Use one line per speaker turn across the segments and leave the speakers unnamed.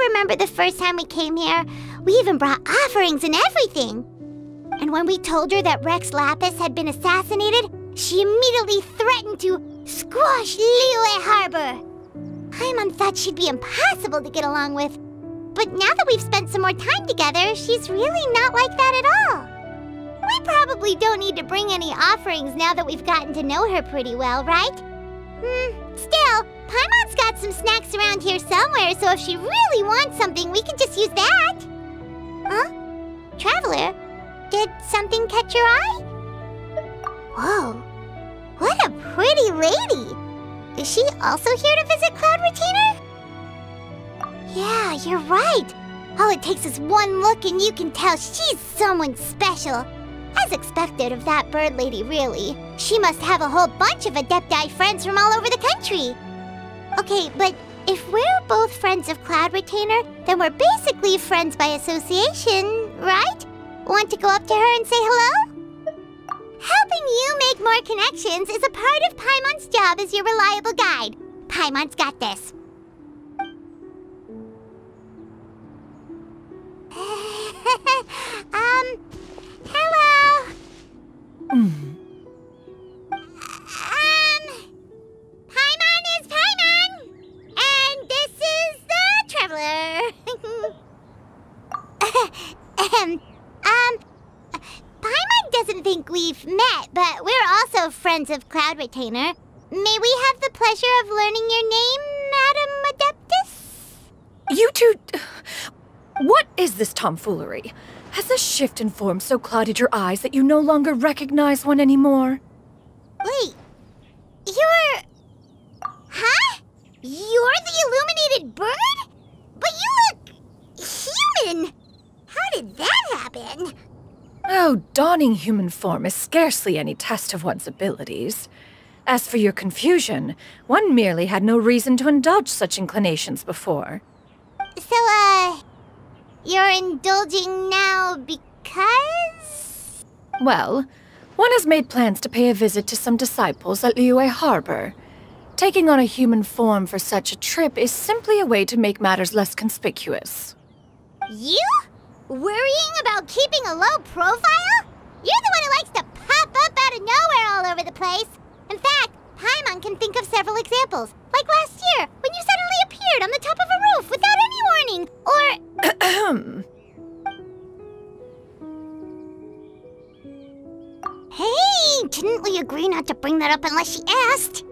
remember the first time we came here? We even brought offerings and everything. And when we told her that Rex Lapis had been assassinated, she immediately threatened to squash Liyue Harbor. Paimon thought she'd be impossible to get along with. But now that we've spent some more time together, she's really not like that at all. We probably don't need to bring any offerings now that we've gotten to know her pretty well, right? Still, Paimon's got some snacks around here somewhere, so if she really wants something, we can just use that. Huh? Traveler, did something catch your eye? Whoa, what a pretty lady! Is she also here to visit Cloud Retainer? Yeah, you're right. All it takes is one look and you can tell she's someone special. As expected of that bird lady, really. She must have a whole bunch of Adepti friends from all over the country. Okay, but if we're both friends of Cloud Retainer, then we're basically friends by association, right? Want to go up to her and say hello? Helping you make more connections is a part of Paimon's job as your reliable guide. Paimon's got this. Hello. Paimon is Paimon, and this is the Traveler. Paimon doesn't think we've met, but we're also friends of Cloud Retainer. May we have the pleasure of learning your name, Madam Adeptus?
You two... What is this tomfoolery? Has this shift in form so clouded your eyes that you no longer recognize one anymore?
Wait, you're... Huh? You're the illuminated bird? But you look... human! How did that happen?
Oh, donning human form is scarcely any test of one's abilities. As for your confusion, one merely had no reason to indulge such inclinations before.
So, you're indulging now because?
Well, one has made plans to pay a visit to some disciples at Liyue Harbor. Taking on a human form for such a trip is simply a way to make matters less conspicuous.
You? Worrying about keeping a low profile? You're the one who likes to pop up out of nowhere all over the place. In fact, Paimon can think of several examples. Like last year, when you suddenly appeared on the top of a roof without any warning, or... Hey, didn't we agree not to bring that up unless she asked?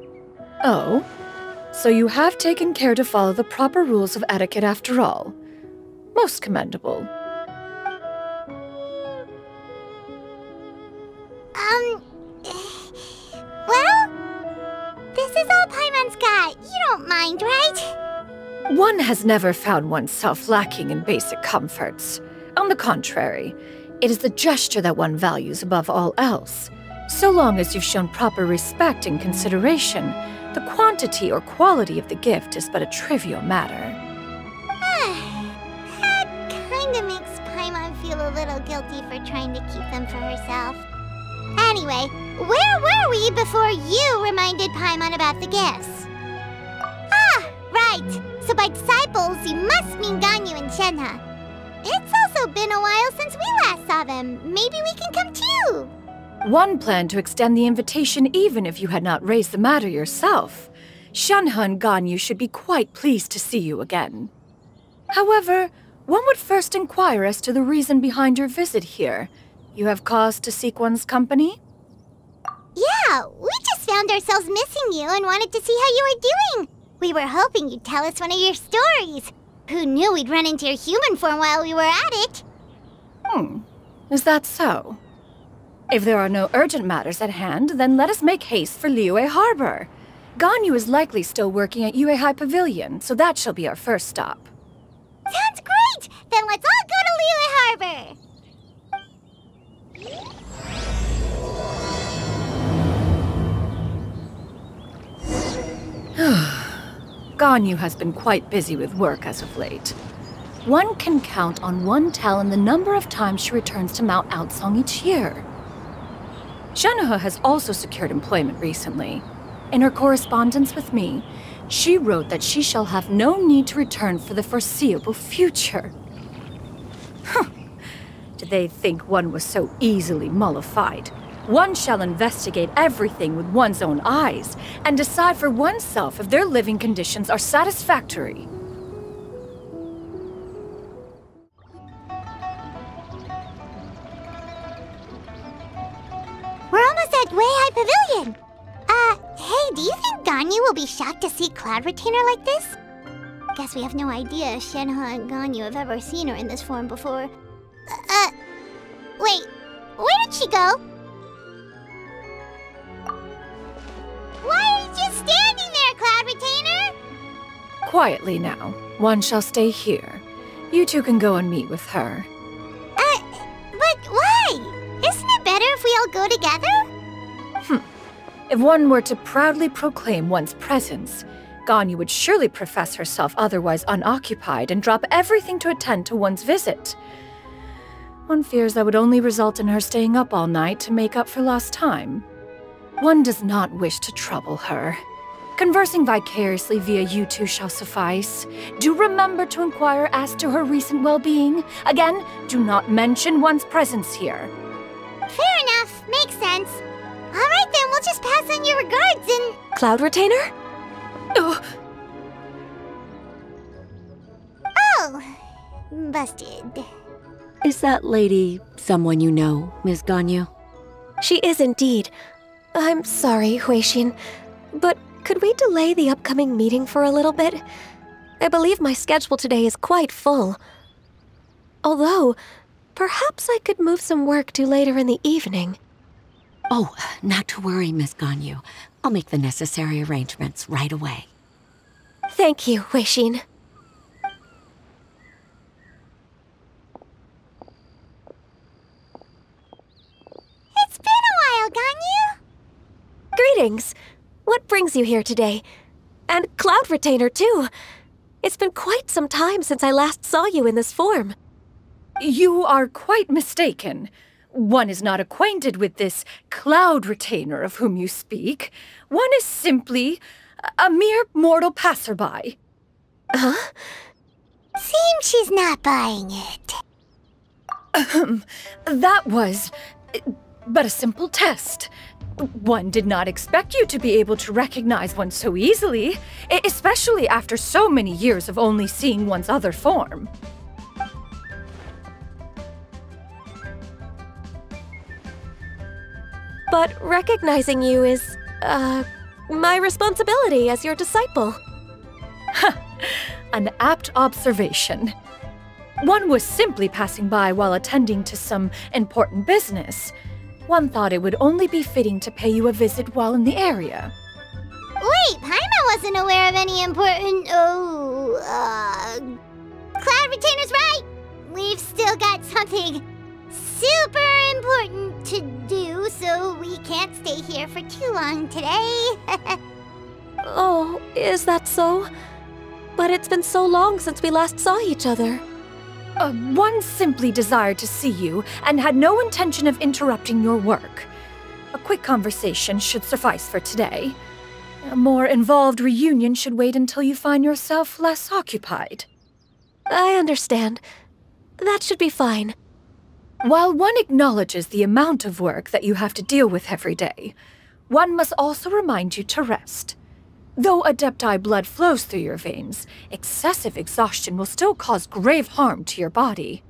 Oh? So you have taken care to follow the proper rules of etiquette after all. Most commendable.
Well, this is all Paimon's got. You don't mind, right?
One has never found oneself lacking in basic comforts. On the contrary, it is the gesture that one values above all else. So long as you've shown proper respect and consideration, the quantity or quality of the gift is but a trivial matter.
That kinda makes Paimon feel a little guilty for trying to keep them for herself. Anyway, where were we before you reminded Paimon about the gifts? Ah, right. So by disciples, you must mean Ganyu and Shenhe. It's also been a while since we last saw them. Maybe we can come too.
One planned to extend the invitation even if you had not raised the matter yourself. Shenhe and Ganyu should be quite pleased to see you again. However, one would first inquire as to the reason behind your visit here. You have cause to seek one's company?
Yeah, we just found ourselves missing you and wanted to see how you were doing. We were hoping you'd tell us one of your stories. Who knew we'd run into your human form while we were at it?
Is that so? If there are no urgent matters at hand, then let us make haste for Liyue Harbor. Ganyu is likely still working at Yuehai Pavilion, so that shall be our first stop.
Sounds great! Then let's all go to Liyue Harbor!
Ganyu has been quite busy with work as of late. One can count on one talon the number of times she returns to Mount Outsong each year. Shenhe has also secured employment recently. In her correspondence with me, she wrote that she shall have no need to return for the foreseeable future. Huh. Did they think one was so easily mollified? One shall investigate everything with one's own eyes and decide for oneself if their living conditions are satisfactory.
We're almost at High Pavilion. Hey, do you think Ganyu will be shocked to see Cloud Retainer like this? Guess we have no idea if Shenhe and Ganyu have ever seen her in this form before. Wait, where did she go? Why are you just standing there, Cloud Retainer?
Quietly now. One shall stay here. You two can go and meet with her.
But why? Isn't it better if we all go together?
If one were to proudly proclaim one's presence, Ganyu would surely profess herself otherwise unoccupied and drop everything to attend to one's visit. One fears that would only result in her staying up all night to make up for lost time. One does not wish to trouble her. Conversing vicariously via you two shall suffice. Do remember to inquire as to her recent well-being. Again, do not mention one's presence here.
Fair enough. Makes sense. All right then, we'll just pass on your regards and...
Cloud Retainer?
Oh,
Oh, busted.
Is that lady someone you know, Miss Ganyu?
She is indeed. I'm sorry, Huixin, but could we delay the upcoming meeting for a little bit? I believe my schedule today is quite full. Although, perhaps I could move some work to later in the evening.
Oh, not to worry, Miss Ganyu. I'll make the necessary arrangements right away.
Thank you, Huixin.
It's been a while, Ganyu.
Greetings. What brings you here today? And Cloud Retainer, too. It's been quite some time since I last saw you in this form.
you are quite mistaken. One is not acquainted with this Cloud Retainer of whom you speak. One is simply a mere mortal passerby.
Huh?
Seems she's not buying it.
That was but a simple test. One did not expect you to be able to recognize one so easily, especially after so many years of only seeing one's other form.
But recognizing you is, my responsibility as your disciple.
An apt observation. One was simply passing by while attending to some important business. One thought it would only be fitting to pay you a visit while in the area.
Wait, Paimon wasn't aware of any important... Cloud Retainer's right! We've still got something super important to do, so we can't stay here for too long today.
Oh, is that so? But it's been so long since we last saw each other.
One simply desired to see you and had no intention of interrupting your work. A quick conversation should suffice for today. A more involved reunion should wait until you find yourself less occupied.
I understand. That should be fine.
While one acknowledges the amount of work that you have to deal with every day, one must also remind you to rest. Though Adepti blood flows through your veins, excessive exhaustion will still cause grave harm to your body.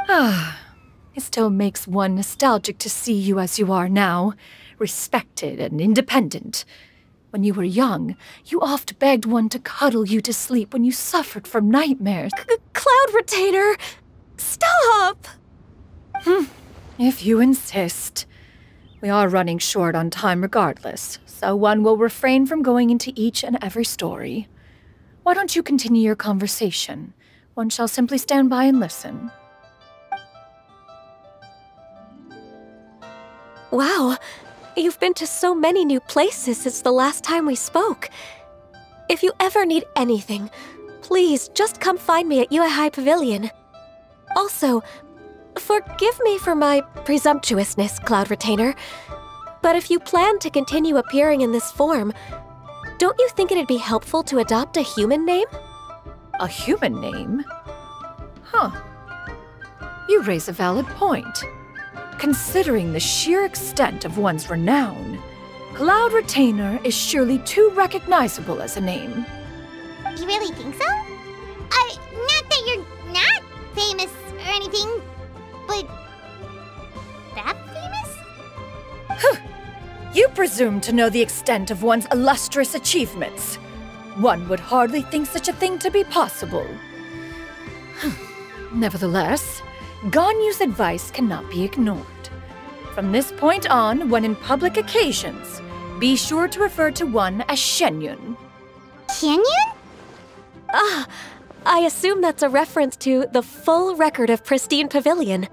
It still makes one nostalgic to see you as you are now, respected and independent. When you were young, you oft begged one to cuddle you to sleep when you suffered from nightmares.
Cloud Retainer! Stop!
If you insist. We are running short on time regardless, so one will refrain from going into each and every story. Why don't you continue your conversation? One shall simply stand by and listen.
Wow, you've been to so many new places since the last time we spoke. If you ever need anything, please just come find me at High Pavilion. Also, forgive me for my presumptuousness, Cloud Retainer, But if you plan to continue appearing in this form, don't you think it'd be helpful to adopt a human name?
A human name? Huh. You raise a valid point. Considering the sheer extent of one's renown, Cloud Retainer is surely too recognizable as a name.
You really think so? Not that you're not famous or anything, but that famous?
You presume to know the extent of one's illustrious achievements. One would hardly think such a thing to be possible. Nevertheless, Ganyu's advice cannot be ignored. From this point on, when in public occasions, be sure to refer to one as Xianyun.
Xianyun?
Ah, I assume that's a reference to the full record of Pristine Pavilion.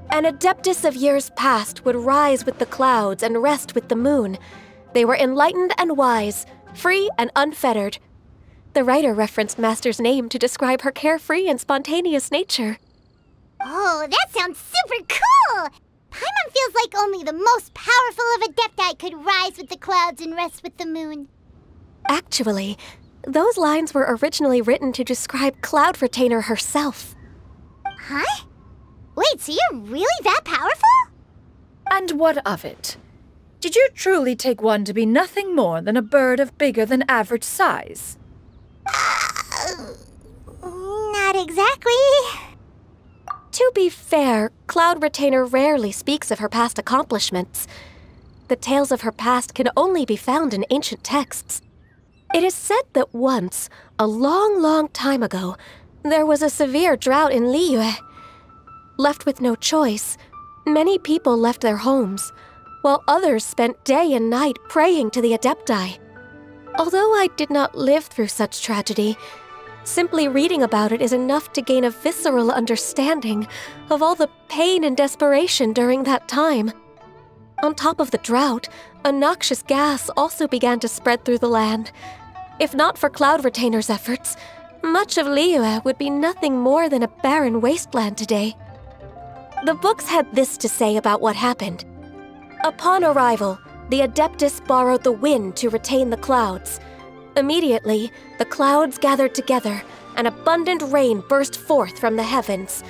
An adeptus of years past would rise with the clouds and rest with the moon. They were enlightened and wise, free and unfettered. The writer referenced Master's name to describe her carefree and spontaneous nature.
Oh, that sounds super cool! Paimon feels like only the most powerful of Adepti could rise with the clouds and rest with the moon.
Actually, those lines were originally written to describe Cloud Retainer herself.
Huh? Wait, so you're really that powerful?
And what of it? Did you truly take one to be nothing more than a bird of bigger than average size?
Not exactly.
To be fair, Cloud Retainer rarely speaks of her past accomplishments. The tales of her past can only be found in ancient texts. It is said that once, a long, long time ago, there was a severe drought in Liyue. Left with no choice, many people left their homes, while others spent day and night praying to the Adepti. Although I did not live through such tragedy, simply reading about it is enough to gain a visceral understanding of all the pain and desperation during that time. On top of the drought, a noxious gas also began to spread through the land. If not for Cloud Retainer's efforts, much of Liyue would be nothing more than a barren wasteland today. The books had this to say about what happened. Upon arrival, the Adeptus borrowed the wind to retain the clouds. Immediately, the clouds gathered together, and abundant rain burst forth from the heavens.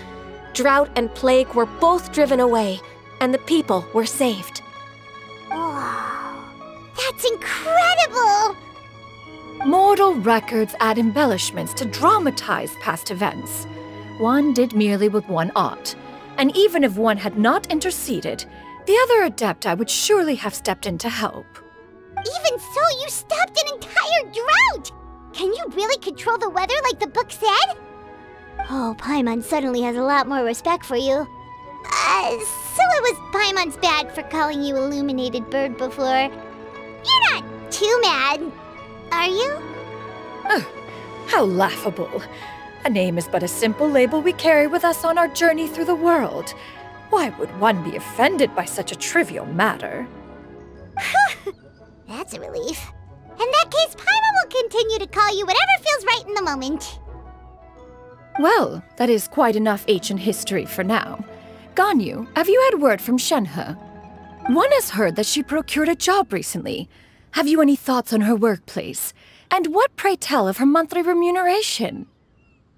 Drought and plague were both driven away, and the people were saved.
Wow, that's incredible!
Mortal records add embellishments to dramatize past events. One did merely what one ought, and even if one had not interceded, the other Adepti would surely have stepped in to help.
Even so, you stopped an entire drought! Can you really control the weather like the book said? Oh, Paimon suddenly has a lot more respect for you. So it was Paimon's bad for calling you Illuminated Bird before. You're not too mad, are you?
How laughable. A name is but a simple label we carry with us on our journey through the world. Why would one be offended by such a trivial matter?
That's a relief. In that case, Paimon will continue to call you whatever feels right in the moment.
Well, that is quite enough ancient history for now. Ganyu, have you had word from Shenhe? One has heard that she procured a job recently. Have you any thoughts on her workplace? And what, pray tell, of her monthly remuneration?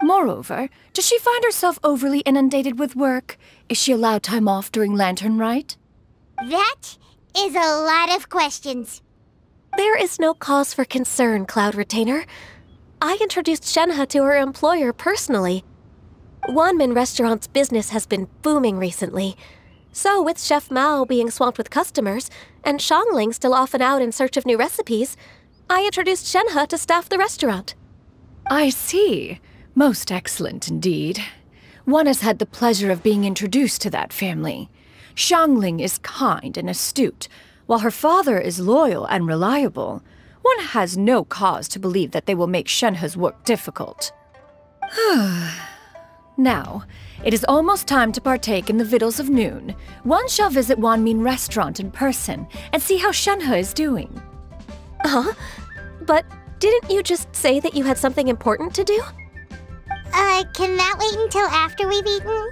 Moreover, does she find herself overly inundated with work? Is she allowed time off during Lantern Rite?
That is a lot of questions.
There is no cause for concern, Cloud Retainer. I introduced Shenhe to her employer personally. Wanmin Restaurant's business has been booming recently. So with Chef Mao being swamped with customers, and Xiangling still off and out in search of new recipes, I introduced Shenhe to staff the restaurant.
I see. Most excellent indeed. One has had the pleasure of being introduced to that family. Xiangling is kind and astute, while her father is loyal and reliable. One has no cause to believe that they will make Shenhe's work difficult. Now, it is almost time to partake in the victuals of noon. One shall visit Wanmin Restaurant in person and see how Shenhe is doing.
Huh? But didn't you just say that you had something important to do?
Can that wait until after we've eaten?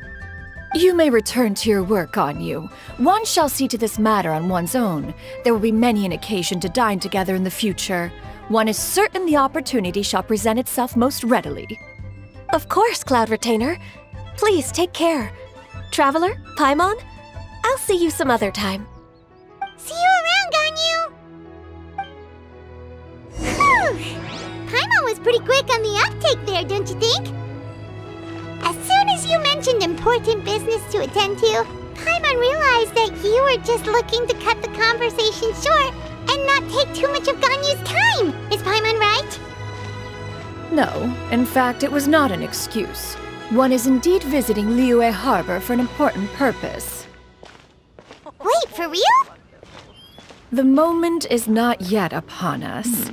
You may return to your work, Xianyun. One shall see to this matter on one's own. There will be many an occasion to dine together in the future. One is certain the opportunity shall present itself most readily.
Of course, Cloud Retainer. Please take care. Traveler, Paimon, I'll see you some other time.
See you around, Ganyu! Whew! Paimon was pretty quick on the uptake there, don't you think? As soon as you mentioned important business to attend to, Paimon realized that you were just looking to cut the conversation short and not take too much of Ganyu's time. Is Paimon right?
No, in fact, it was not an excuse. One is indeed visiting Liyue Harbor for an important purpose.
Wait, for real?
The moment is not yet upon us.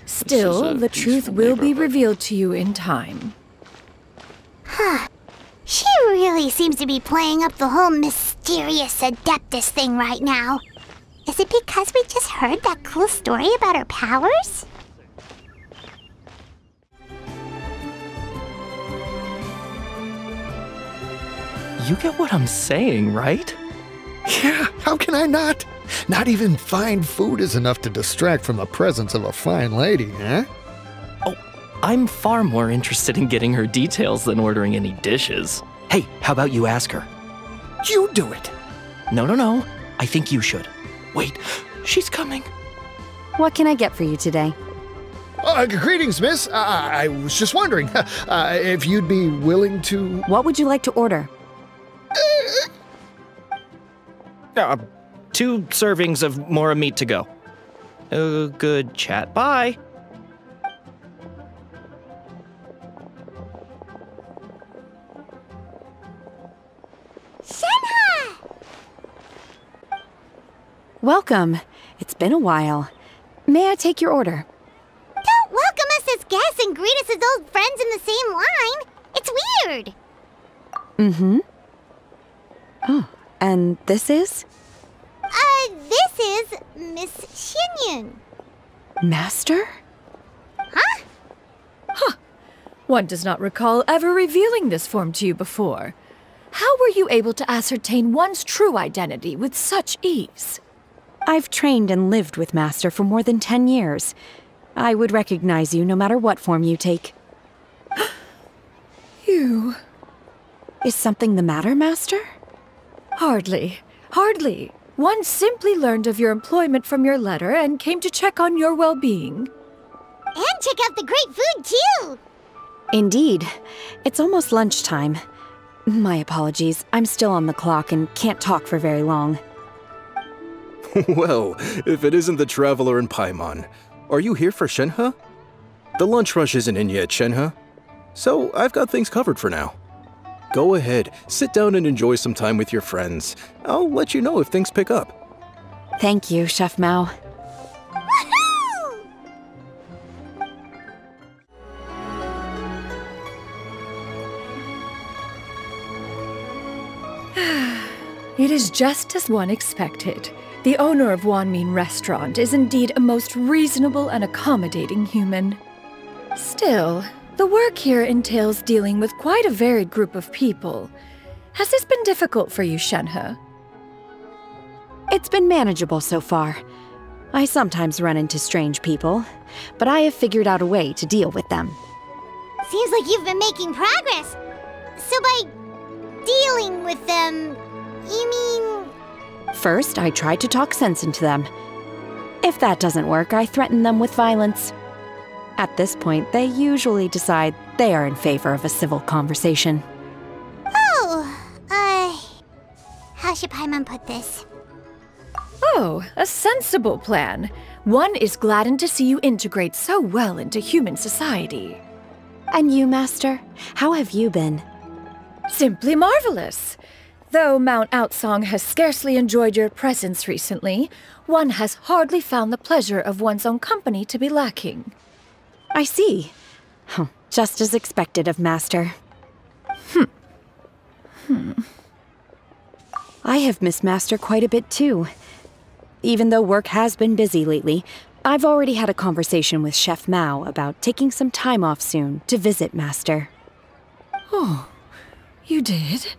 Still, the truth will be revealed to you in time.
Huh. She really seems to be playing up the whole mysterious Adeptus thing right now. Is it because we just heard that cool story about her powers?
You get what I'm saying, right?
Yeah, how can I not? Not even fine food is enough to distract from the presence of a fine lady, eh?
Oh, I'm far more interested in getting her details than ordering any dishes. Hey, how about you ask her?
You do it!
No. I think you should. Wait, she's coming.
What can I get for you today?
Greetings, miss. I was just wondering if you'd be willing to...
What would you like to order?
2 servings of Mora meat to go. Good chat. Bye.
Shenhe!
Welcome. It's been a while. May I take your order?
Don't welcome us as guests and greet us as old friends in the same line. It's weird.
Mm-hmm. Oh, and this is?
This is Miss Xianyun.
Master?
Huh?
One does not recall ever revealing this form to you before. How were you able to ascertain one's true identity with such ease?
I've trained and lived with Master for more than 10 years. I would recognize you no matter what form you take.
You...
Is something the matter, Master?
Hardly. One simply learned of your employment from your letter and came to check on your well-being.
And check out the great food, too!
Indeed. It's almost lunchtime. My apologies. I'm still on the clock and can't talk for very long.
Well, if it isn't the Traveler and Paimon, are you here for Shenhe? The lunch rush isn't in yet, Shenhe. So I've got things covered for now. Go ahead, sit down and enjoy some time with your friends. I'll let you know if things pick up.
Thank you, Chef Mao.
Woohoo!
It is just as one expected. The owner of Wanmin Restaurant is indeed a most reasonable and accommodating human. Still, the work here entails dealing with quite a varied group of people. Has this been difficult for you, Shenhe?
It's been manageable so far. I sometimes run into strange people, but I have figured out a way to deal with them.
Seems like you've been making progress. So by dealing with them, you mean...
First, I try to talk sense into them. If that doesn't work, I threaten them with violence. At this point, they usually decide they are in favor of a civil conversation.
How should Paimon put this?
Oh, a sensible plan. One is gladdened to see you integrate so well into human society.
And you, Master? How have you been?
Simply marvelous. Though Mount Outsong has scarcely enjoyed your presence recently, one has hardly found the pleasure of one's own company to be lacking.
I see. Just as expected of Master. I have missed Master quite a bit too. Even though work has been busy lately, I've already had a conversation with Chef Mao about taking some time off soon to visit Master.
Oh, you did?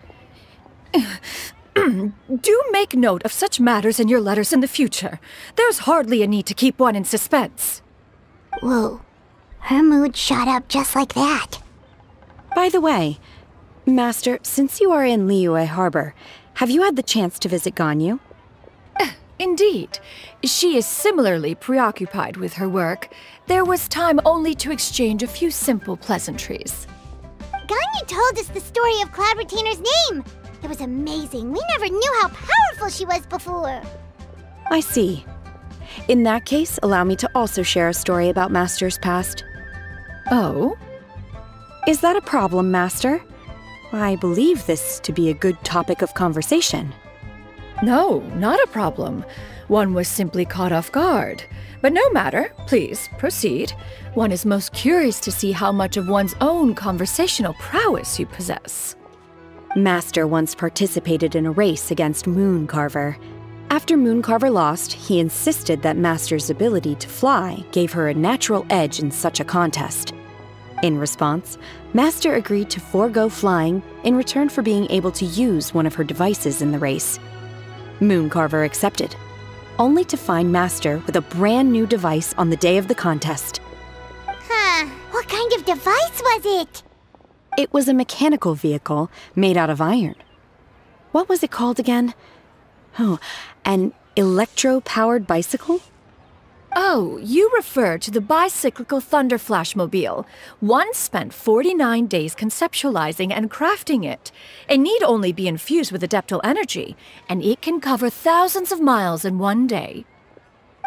Do make note of such matters in your letters in the future. There's hardly a need to keep one in suspense.
Whoa. Her mood shot up just like that.
By the way, Master, since you are in Liyue Harbor, have you had the chance to visit Ganyu?
Indeed. She is similarly preoccupied with her work. There was time only to exchange a few simple pleasantries.
Ganyu told us the story of Cloud Retainer's name. It was amazing. We never knew how powerful she was before.
I see. In that case, allow me to also share a story about Master's past.
Oh?
Is that a problem, Master? I believe this to be a good topic of conversation.
No, not a problem. One was simply caught off guard. But no matter, please, proceed. One is most curious to see how much of one's own conversational prowess you possess.
Master once participated in a race against Mooncarver. After Mooncarver lost, he insisted that Master's ability to fly gave her a natural edge in such a contest. In response, Master agreed to forego flying in return for being able to use one of her devices in the race. Mooncarver accepted, only to find Master with a brand new device on the day of the contest.
Huh. What kind of device was it?
It was a mechanical vehicle made out of iron. What was it called again? Oh, an electro-powered bicycle?
Oh, you refer to the bicyclical Thunder Flashmobile. One spent 49 days conceptualizing and crafting it. It need only be infused with adeptal energy, and it can cover thousands of miles in one day.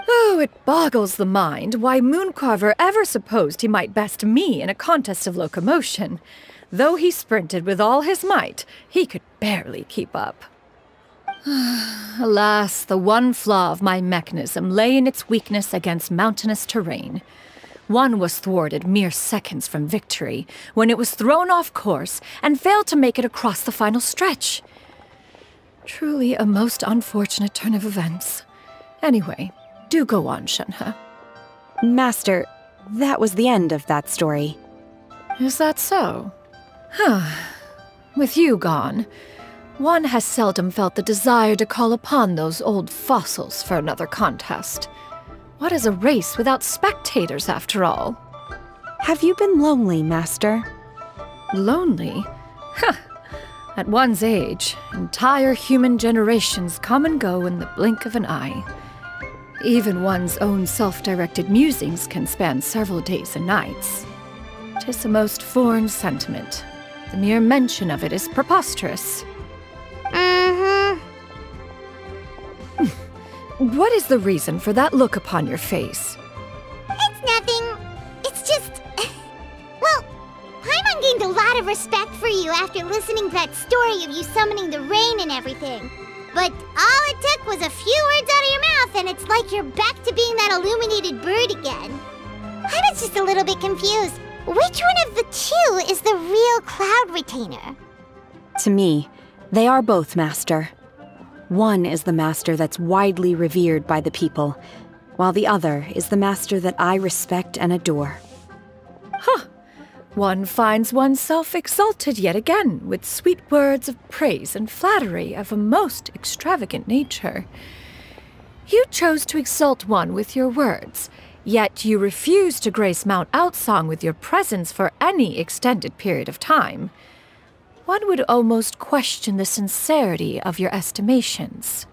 Oh, it boggles the mind why Mooncarver ever supposed he might best me in a contest of locomotion. Though he sprinted with all his might, he could barely keep up. Alas, the one flaw of my mechanism lay in its weakness against mountainous terrain. One was thwarted mere seconds from victory, when it was thrown off course and failed to make it across the final stretch. Truly a most unfortunate turn of events. Anyway, do go on, Shenhe.
Master, that was the end of that story.
Is that so? With you gone, one has seldom felt the desire to call upon those old fossils for another contest. What is a race without spectators, after all?
Have you been lonely, Master?
Lonely? At one's age, entire human generations come and go in the blink of an eye. Even one's own self-directed musings can span several days and nights. 'Tis a most foreign sentiment. The mere mention of it is preposterous. What is the reason for that look upon your face?
It's nothing. It's just... Well, Paimon gained a lot of respect for you after listening to that story of you summoning the rain and everything. But all it took was a few words out of your mouth and it's like you're back to being that illuminated bird again. I was just a little bit confused. Which one of the two is the real Cloud Retainer?
To me, they are both, Master. One is the master that's widely revered by the people, while the other is the master that I respect and adore.
One finds oneself exalted yet again with sweet words of praise and flattery of a most extravagant nature. You chose to exalt one with your words, yet you refuse to grace Mount Outsong with your presence for any extended period of time. One would almost question the sincerity of your estimations.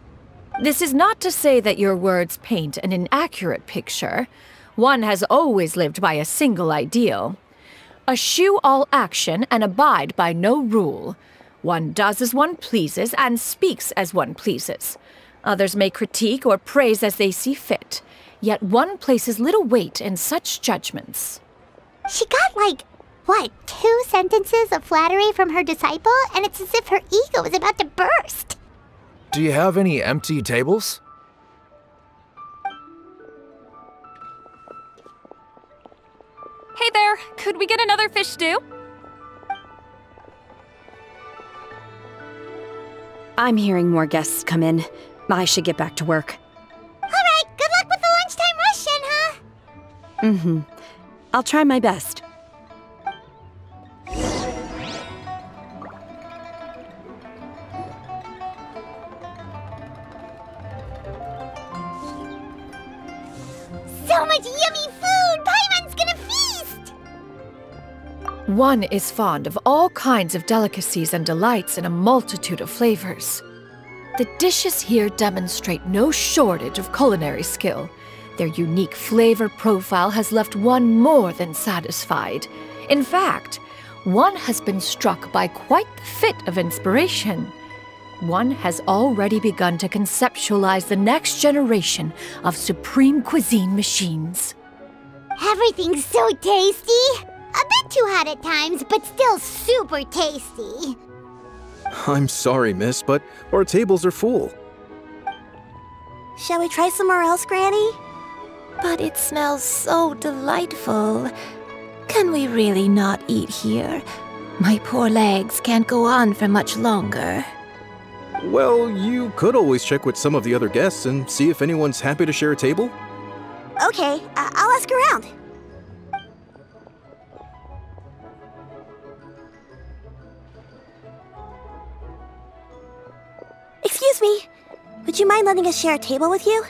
This is not to say that your words paint an inaccurate picture. One has always lived by a single ideal. Eschew all action and abide by no rule. One does as one pleases and speaks as one pleases. Others may critique or praise as they see fit, yet one places little weight in such judgments.
She got what, 2 sentences of flattery from her disciple, and it's as if her ego is about to burst.
Do you have any empty tables?
Hey there, could we get another fish stew?
I'm hearing more guests come in. I should get back to work.
All right, good luck with the lunchtime rush, Shenhe.
I'll try my best.
One is fond of all kinds of delicacies and delights in a multitude of flavors. The dishes here demonstrate no shortage of culinary skill. Their unique flavor profile has left one more than satisfied. In fact, one has been struck by quite the fit of inspiration. One has already begun to conceptualize the next generation of supreme cuisine machines.
Everything's so tasty! A bit too hot at times, but still super tasty.
I'm sorry, miss, but our tables are full.
Shall we try somewhere else, Granny? But it smells so delightful. Can we really not eat here? My poor legs can't go on for much longer.
Well, you could always check with some of the other guests and see if anyone's happy to share a table.
Okay, I'll ask around. Excuse me, would you mind letting us share a table with you?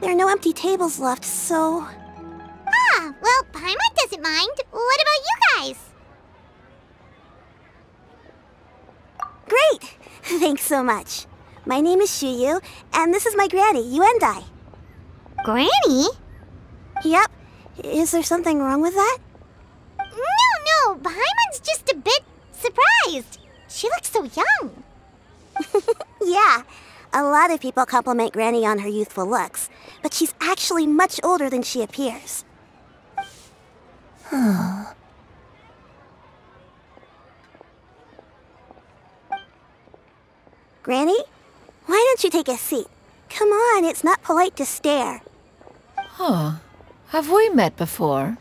There are no empty tables left, so...
Ah, well, Paimon doesn't mind. What about you guys?
Great! Thanks so much. My name is Xianyun, and this is my granny, Yuendai.
Granny?
Yep. Is there something wrong with that?
No, Paimon's just a bit surprised. She looks so young.
Yeah, a lot of people compliment Granny on her youthful looks, but she's actually much older than she appears. Granny, why don't you take a seat? Come on, it's not polite to stare.
Huh. Have we met before?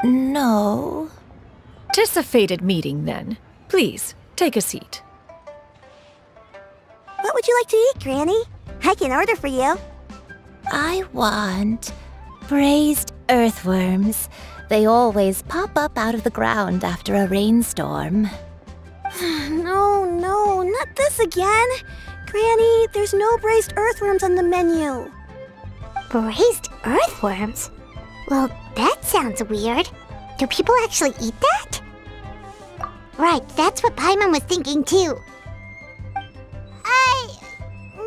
No.
'Tis a fated meeting, then. Please, take a seat.
What would you like to eat, Granny? I can order for you. I want braised earthworms. They always pop up out of the ground after a rainstorm. No, not this again. Granny, there's no braised earthworms on the menu.
Braised earthworms? Well, that sounds weird. Do people actually eat that? Right, that's what Paimon was thinking too.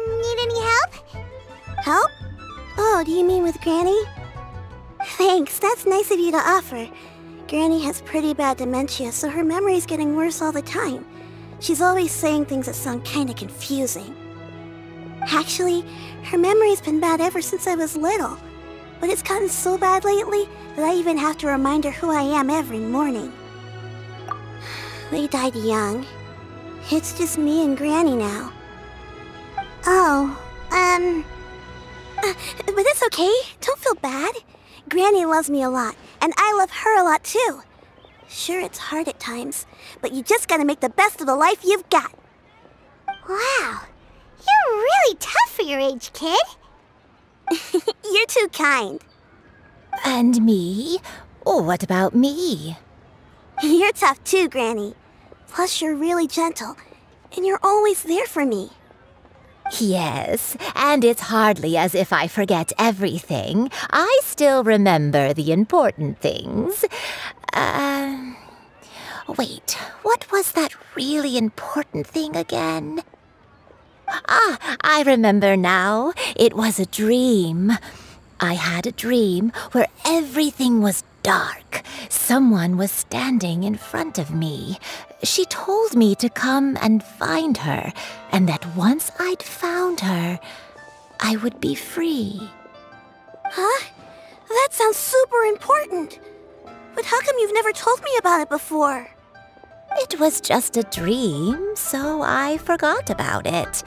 Need any help?
Help? Oh, do you mean with Granny? Thanks, that's nice of you to offer. Granny has pretty bad dementia, so her memory's getting worse all the time. She's always saying things that sound kinda confusing. Actually, her memory's been bad ever since I was little. But it's gotten so bad lately that I even have to remind her who I am every morning. They died young. It's just me and Granny now.
Oh,
but it's okay. Don't feel bad. Granny loves me a lot, and I love her a lot too. Sure, it's hard at times, but you just gotta make the best of the life you've got.
wow. You're really tough for your age, kid.
You're too kind. And me? What about me? You're tough too, Granny. Plus, you're really gentle, and you're always there for me.
Yes, and it's hardly as if I forget everything. I still remember the important things. Wait, what was that really important thing again? Ah, I remember now. It was a dream. I had a dream where everything was dark. Someone was standing in front of me. She told me to come and find her, and that once I'd found her, I would be free.
Huh? That sounds super important. But how come you've never told me about it before?
It was just a dream, so I forgot about it.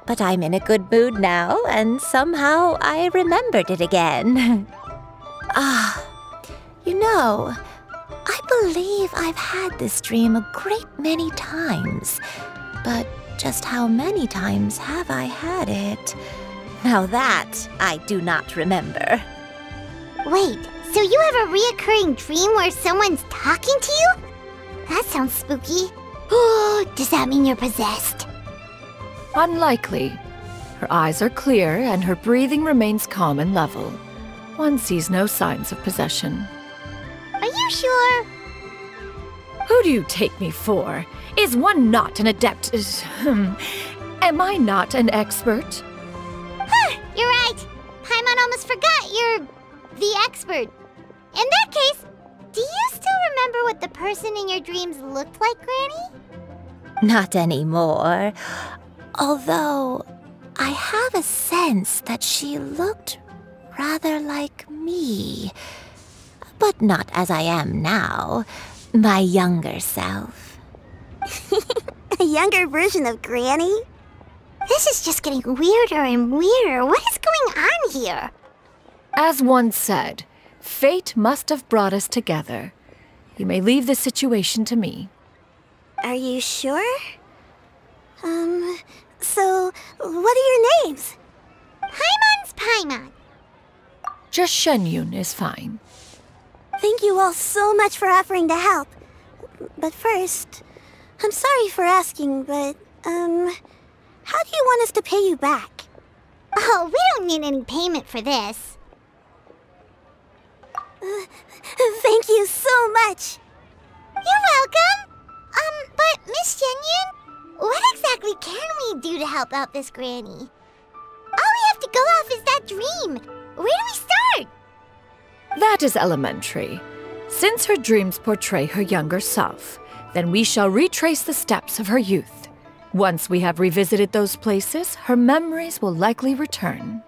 But I'm in a good mood now, and somehow I remembered it again. You know, I believe I've had this dream a great many times. But just how many times have I had it? Now that I do not remember.
Wait, so you have a reoccurring dream where someone's talking to you? That sounds spooky. Oh, does that mean you're possessed?
Unlikely. Her eyes are clear and her breathing remains calm and level. One sees no signs of possession.
Are you sure?
Who do you take me for? Is one not an adept? Am I not an expert?
Huh, you're right. Paimon almost forgot you're the expert. In that case, do you still remember what the person in your dreams looked like, Granny?
Not anymore. Although, I have a sense that she looked rather like me. But not as I am now. My younger self.
A younger version of Granny?
This is just getting weirder and weirder. What is going on here?
As one said, fate must have brought us together. You may leave the situation to me.
Are you sure? So, what are your names?
Paimon's Paimon.
Just Xianyun is fine.
Thank you all so much for offering to help. But first, I'm sorry for asking, but, how do you want us to pay you back?
Oh, we don't need any payment for this.
Thank you so much.
You're welcome. But Miss Xianyun, what exactly can we do to help out this Granny? All we have to go off is that dream. Where do we start?
That is elementary. Since her dreams portray her younger self, then we shall retrace the steps of her youth. Once we have revisited those places, her memories will likely return.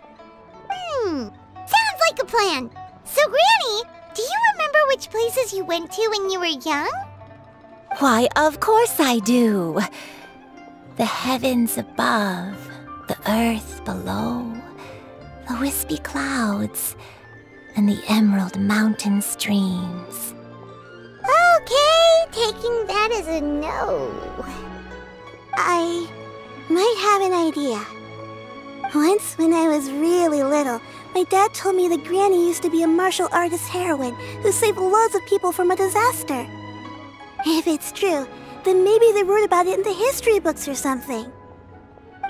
Sounds like a plan. So, Granny, do you remember which places you went to when you were young?
Why, of course I do. The heavens above, the earth below, the wispy clouds, and the emerald mountain streams.
Okay, taking that as a no.
I might have an idea. Once, when I was really little, my dad told me that Granny used to be a martial artist heroine who saved loads of people from a disaster. If it's true, then maybe they wrote about it in the history books or something.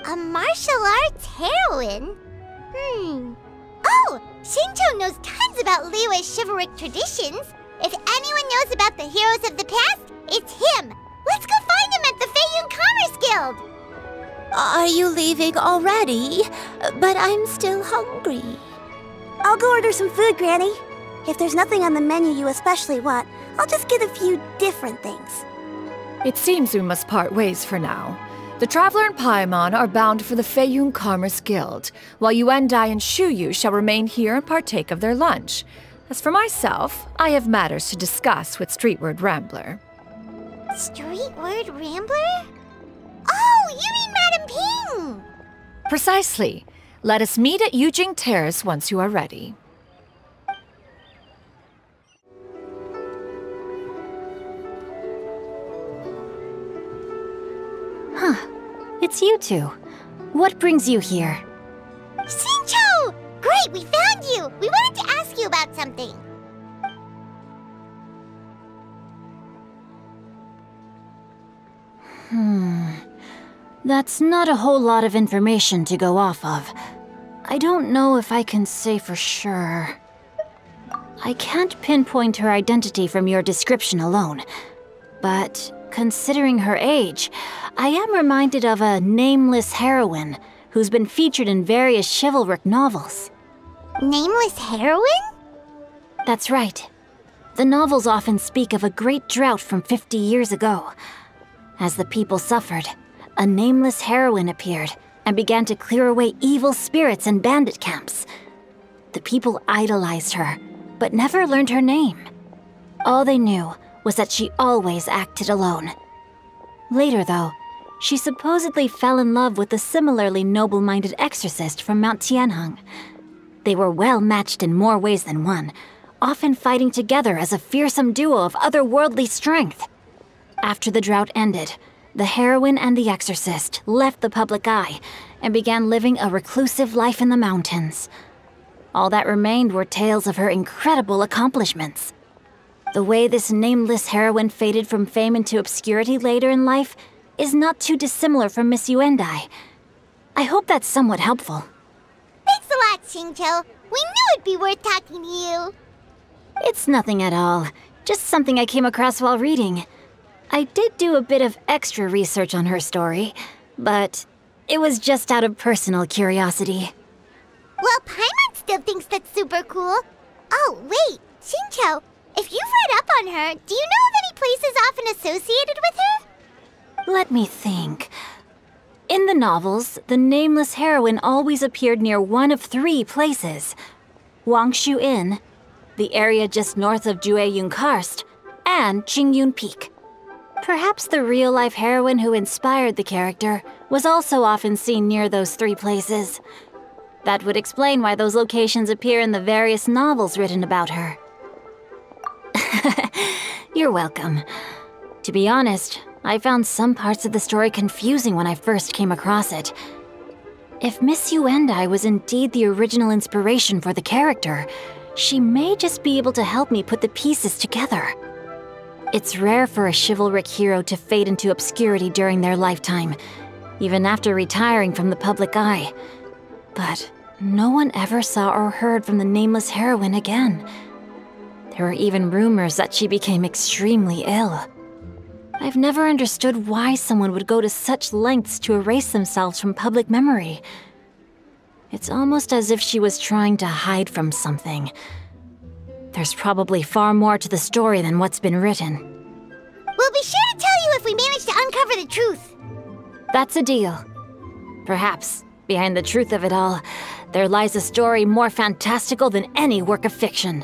A martial arts heroine? Oh, Shincho knows tons about Liyue's chivalric traditions. If anyone knows about the heroes of the past, it's him. Let's go find him at the Xianyun Commerce Guild.
Are you leaving already? But I'm still hungry.
I'll go order some food, Granny. If there's nothing on the menu you especially want, I'll just get a few different things.
It seems we must part ways for now. The Traveler and Paimon are bound for the Xianyun Commerce Guild, while Yuendai and Shuyu shall remain here and partake of their lunch. As for myself, I have matters to discuss with Streetward Rambler.
Streetward Rambler? Oh, you mean Madame Ping!
Precisely. Let us meet at Yujing Terrace once you are ready.
Huh. It's you two. What brings you here?
Shincho! Great, we found you! We wanted to ask you about something.
That's not a whole lot of information to go off of. I don't know if I can say for sure. I can't pinpoint her identity from your description alone, but considering her age, I am reminded of a nameless heroine who's been featured in various chivalric novels.
Nameless heroine?
That's right. The novels often speak of a great drought from 50 years ago. As the people suffered, a nameless heroine appeared and began to clear away evil spirits and bandit camps. The people idolized her, but never learned her name. All they knew was that she always acted alone. Later, though, she supposedly fell in love with a similarly noble-minded exorcist from Mount Tianheng. They were well matched in more ways than one, often fighting together as a fearsome duo of otherworldly strength. After the drought ended, the heroine and the exorcist left the public eye and began living a reclusive life in the mountains. All that remained were tales of her incredible accomplishments. The way this nameless heroine faded from fame into obscurity later in life is not too dissimilar from Miss Yuendai. I hope that's somewhat helpful.
Thanks a lot, Shincho. We knew it'd be worth talking to you.
It's nothing at all. Just something I came across while reading. I did do a bit of extra research on her story, but it was just out of personal curiosity.
Well, Paimon still thinks that's super cool. Oh, wait, Xingqiu, if you've read up on her, do you know of any places often associated with her?
Let me think. In the novels, the nameless heroine always appeared near one of 3 places. Wangshu Inn, the area just north of Jueyun Karst, and Qingyun Peak. Perhaps the real-life heroine who inspired the character was also often seen near those 3 places. That would explain why those locations appear in the various novels written about her. You're welcome. To be honest, I found some parts of the story confusing when I first came across it. If Miss Yuendai was indeed the original inspiration for the character, she may just be able to help me put the pieces together. It's rare for a chivalric hero to fade into obscurity during their lifetime, even after retiring from the public eye. But no one ever saw or heard from the nameless heroine again. There were even rumors that she became extremely ill. I've never understood why someone would go to such lengths to erase themselves from public memory. It's almost as if she was trying to hide from something. There's probably far more to the story than what's been written.
We'll be sure to tell you if we manage to uncover the truth.
That's a deal. Perhaps, behind the truth of it all, there lies a story more fantastical than any work of fiction.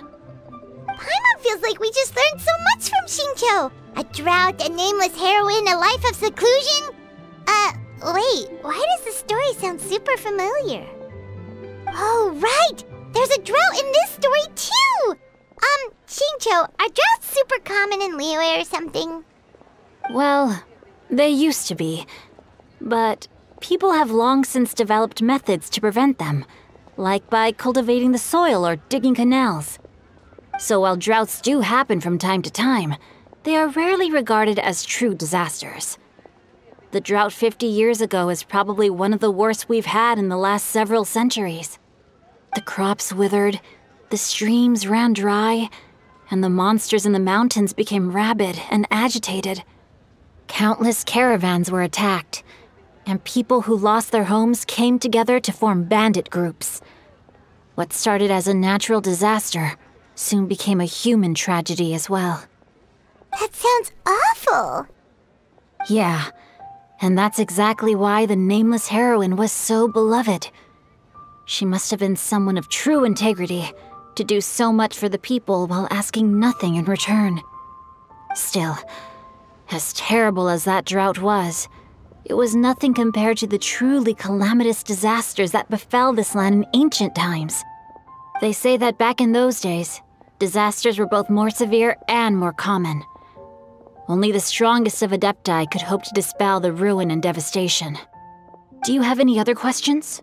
Paimon feels like we just learned so much from Xingqiu. A drought, a nameless heroine, a life of seclusion. Wait, why does the story sound super familiar? Oh, right! There's a drought in this story, too! Xingqiu, are droughts super common in Liyue or something?
Well, they used to be. But people have long since developed methods to prevent them, like by cultivating the soil or digging canals. So while droughts do happen from time to time, they are rarely regarded as true disasters. The drought 50 years ago is probably one of the worst we've had in the last several centuries. The crops withered, the streams ran dry, and the monsters in the mountains became rabid and agitated. Countless caravans were attacked, and people who lost their homes came together to form bandit groups. What started as a natural disaster soon became a human tragedy as well.
That sounds awful.
Yeah, and that's exactly why the nameless heroine was so beloved. She must have been someone of true integrity, to do so much for the people while asking nothing in return. Still, as terrible as that drought was, it was nothing compared to the truly calamitous disasters that befell this land in ancient times. They say that back in those days, disasters were both more severe and more common. Only the strongest of Adepti could hope to dispel the ruin and devastation. Do you have any other questions?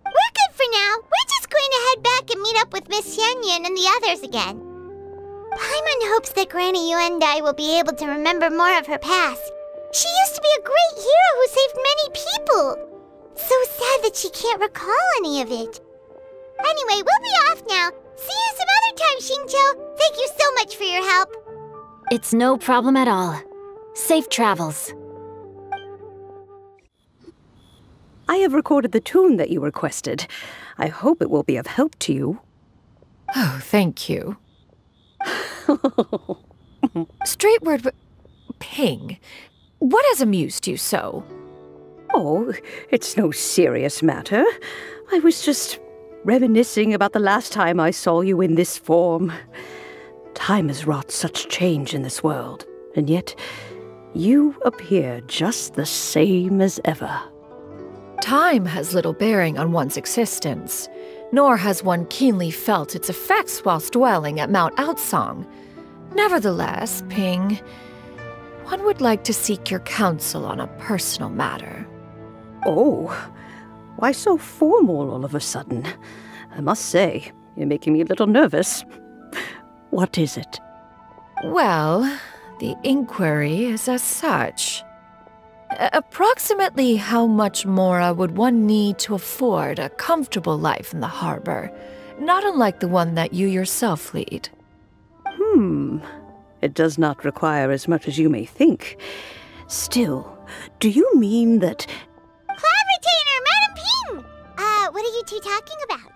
We're good for now. We're just going to head back and meet up with Miss Xianyun and the others again. Paimon hopes that Granny Yuendai will be able to remember more of her past. She used to be a great hero who saved many people. So sad that she can't recall any of it. Anyway, we'll be off now. See you some other time, Xingqiu. Thank you so much for your help.
It's no problem at all. Safe travels.
I have recorded the tune that you requested. I hope it will be of help to you.
Oh, thank you. Straightward Ping, what has amused you so?
Oh, it's no serious matter. I was just reminiscing about the last time I saw you in this form. Time has wrought such change in this world, and yet you appear just the same as ever.
Time has little bearing on one's existence, nor has one keenly felt its effects whilst dwelling at Mount Outsong. Nevertheless, Ping, one would like to seek your counsel on a personal matter.
Oh, why so formal all of a sudden? I must say, you're making me a little nervous. What is it?
Well, the inquiry is as such. Approximately how much more would one need to afford a comfortable life in the harbor, not unlike the one that you yourself lead?
It does not require as much as you may think. Still, do you mean that...
Cloud Retainer, Madam Ping! What are you two talking about?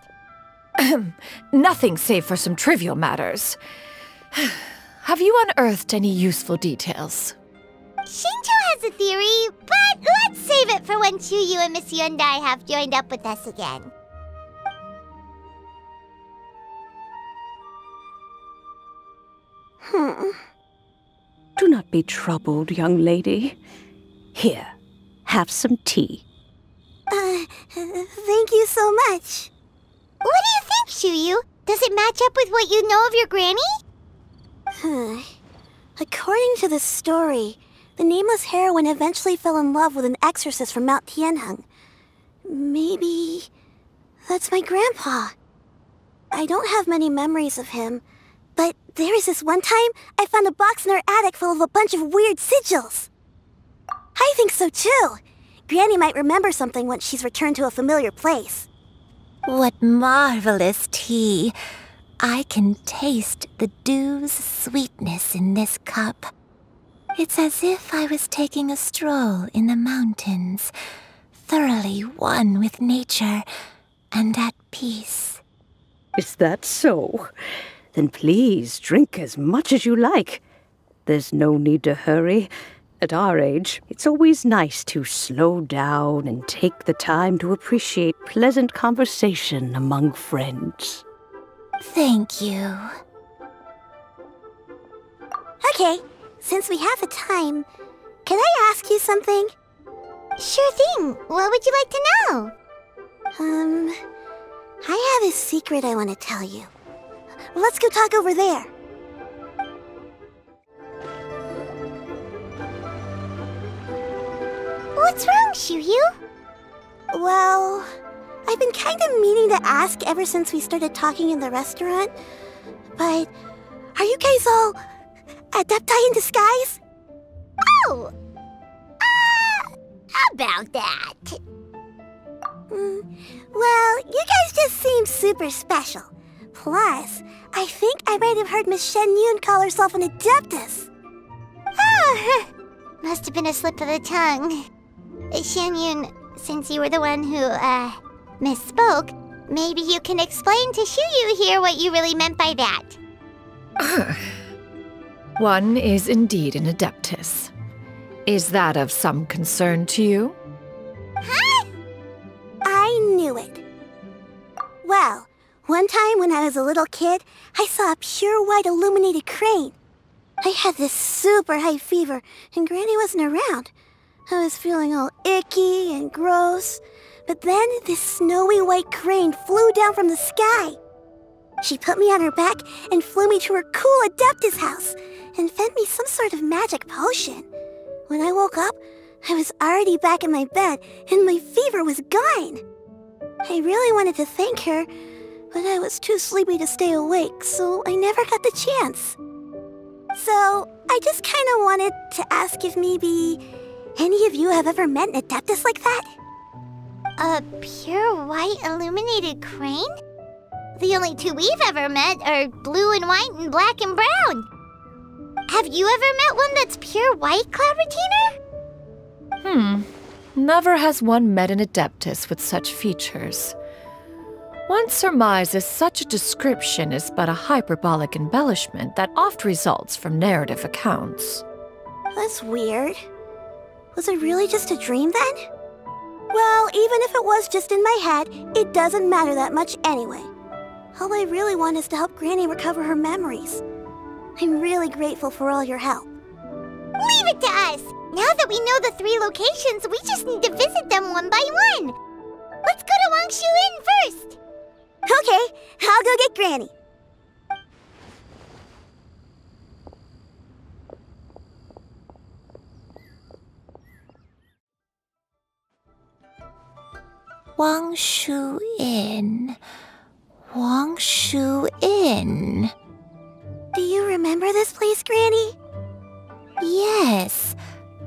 Nothing save for some trivial matters. Have you unearthed any useful details?
Shinto has a theory, but let's save it for when Chuyu and Miss Yundai have joined up with us again.
Do not be troubled, young lady. Here, have some tea.
Thank you so much.
What do you think, Chuyu? Does it match up with what you know of your granny?
According to the story, the nameless heroine eventually fell in love with an exorcist from Mount Tianheng. Maybe that's my grandpa. I don't have many memories of him, but there was this one time I found a box in her attic full of a bunch of weird sigils. I think so too. Granny might remember something once she's returned to a familiar place.
What marvelous tea. I can taste the dew's sweetness in this cup. It's as if I was taking a stroll in the mountains, thoroughly one with nature and at peace.
Is that so? Then please drink as much as you like. There's no need to hurry. At our age, it's always nice to slow down and take the time to appreciate pleasant conversation among friends.
Thank you.
Okay, since we have the time, can I ask you something?
Sure thing. What would you like to know?
I have a secret I want to tell you. Let's go talk over there.
What's wrong, Chuyu?
Well, I've been kind of meaning to ask ever since we started talking in the restaurant, but are you guys all adepti in disguise?
Oh! About that.
Well, you guys just seem super special. Plus, I think I might have heard Miss Xianyun call herself an adeptus.
Oh, must have been a slip of the tongue. Xianyun, since you were the one who, misspoke, maybe you can explain to Chuyu here what you really meant by that.
One is indeed an adeptus. Is that of some concern to you?
Huh? I knew it. Well, one time when I was a little kid, I saw a pure white illuminated crane. I had this super high fever, and Granny wasn't around. I was feeling all icky and gross. But then this snowy white crane flew down from the sky. She put me on her back and flew me to her cool Adeptus house and fed me some sort of magic potion. When I woke up, I was already back in my bed and my fever was gone. I really wanted to thank her, but I was too sleepy to stay awake, so I never got the chance. So, I just kind of wanted to ask if maybe any of you have ever met an Adeptus like that?
A pure white illuminated crane? The only two we've ever met are blue and white and black and brown. Have you ever met one that's pure white, Cloud Retainer?
Never has one met an adeptus with such features. One surmises such a description is but a hyperbolic embellishment that oft results from narrative accounts.
That's weird. Was it really just a dream then? Well, even if it was just in my head, it doesn't matter that much anyway. All I really want is to help Granny recover her memories. I'm really grateful for all your help.
Leave it to us! Now that we know the 3 locations, we just need to visit them one by one. Let's go to Wangshu Inn first.
Okay, I'll go get Granny.
Wangshu Inn. Wangshu Inn.
Do you remember this place, Granny?
Yes.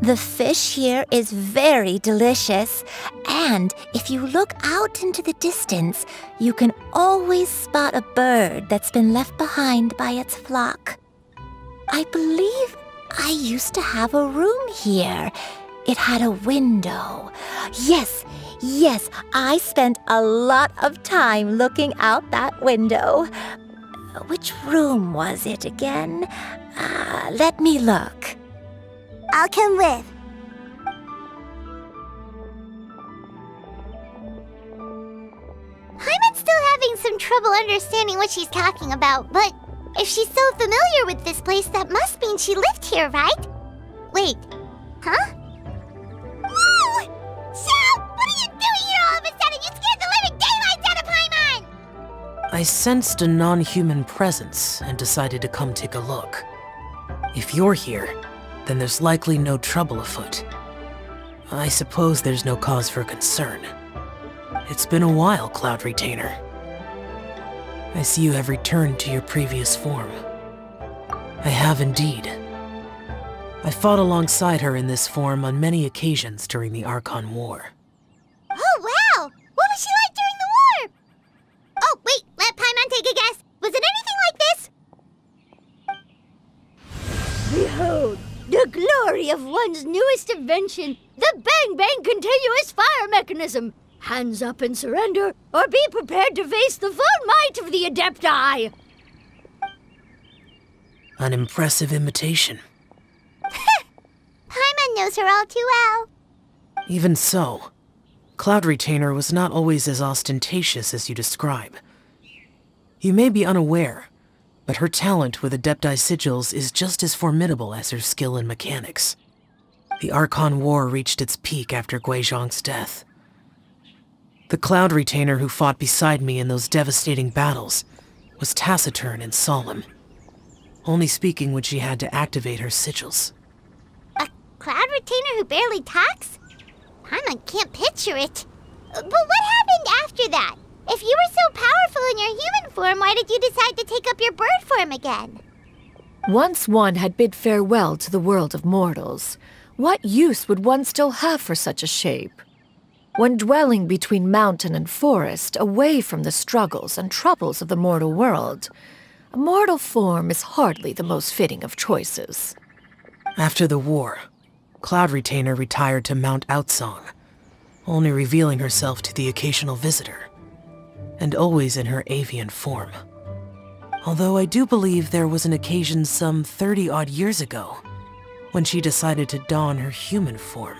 The fish here is very delicious, and if you look out into the distance, you can always spot a bird that's been left behind by its flock. I believe I used to have a room here. It had a window. Yes, I spent a lot of time looking out that window. Which room was it again? Let me look.
I'll come with.
Paimon's still having some trouble understanding what she's talking about, but if she's so familiar with this place, that must mean she lived here, right? Wait, huh? Whoa! Shell! What are you doing here all of a sudden? You scared the living daylights out of Paimon!
I sensed a non-human presence and decided to come take a look. If you're here, then there's likely no trouble afoot. I suppose there's no cause for concern. It's been a while, Cloud Retainer. I see you have returned to your previous form. I have indeed. I fought alongside her in this form on many occasions during the Archon War.
Oh, wow! What was she like during the war? Oh, wait, let Paimon take a guess. Was it anything like this?
Behold, the glory of one's newest invention, the Bang Bang Continuous Fire Mechanism. Hands up and surrender, or be prepared to face the full might of the Adepti!
An impressive imitation.
Paimon knows her all too well.
Even so, Cloud Retainer was not always as ostentatious as you describe. You may be unaware, but her talent with Adepti sigils is just as formidable as her skill in mechanics. The Archon War reached its peak after Guizhong's death. The Cloud Retainer who fought beside me in those devastating battles was taciturn and solemn, only speaking when she had to activate her sigils.
A Cloud Retainer who barely talks? Paimon can't picture it. But what happened after that? If you were so powerful in your human form, why did you decide to take up your bird form again?
Once one had bid farewell to the world of mortals, what use would one still have for such a shape? When dwelling between mountain and forest, away from the struggles and troubles of the mortal world, a mortal form is hardly the most fitting of choices.
After the war, Cloud Retainer retired to Mount Outsong, only revealing herself to the occasional visitor, and always in her avian form. Although I do believe there was an occasion some 30-odd years ago, when she decided to don her human form.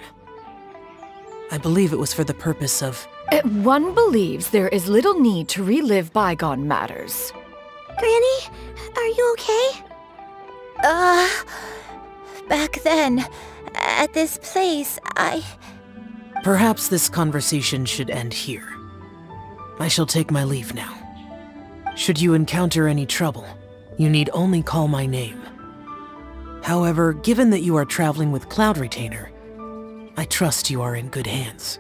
I believe it was for the purpose of...
One believes there is little need to relive bygone matters.
Granny, are you okay?
Back then, at this place,
Perhaps this conversation should end here. I shall take my leave now. Should you encounter any trouble, you need only call my name. However, given that you are traveling with Cloud Retainer, I trust you are in good hands.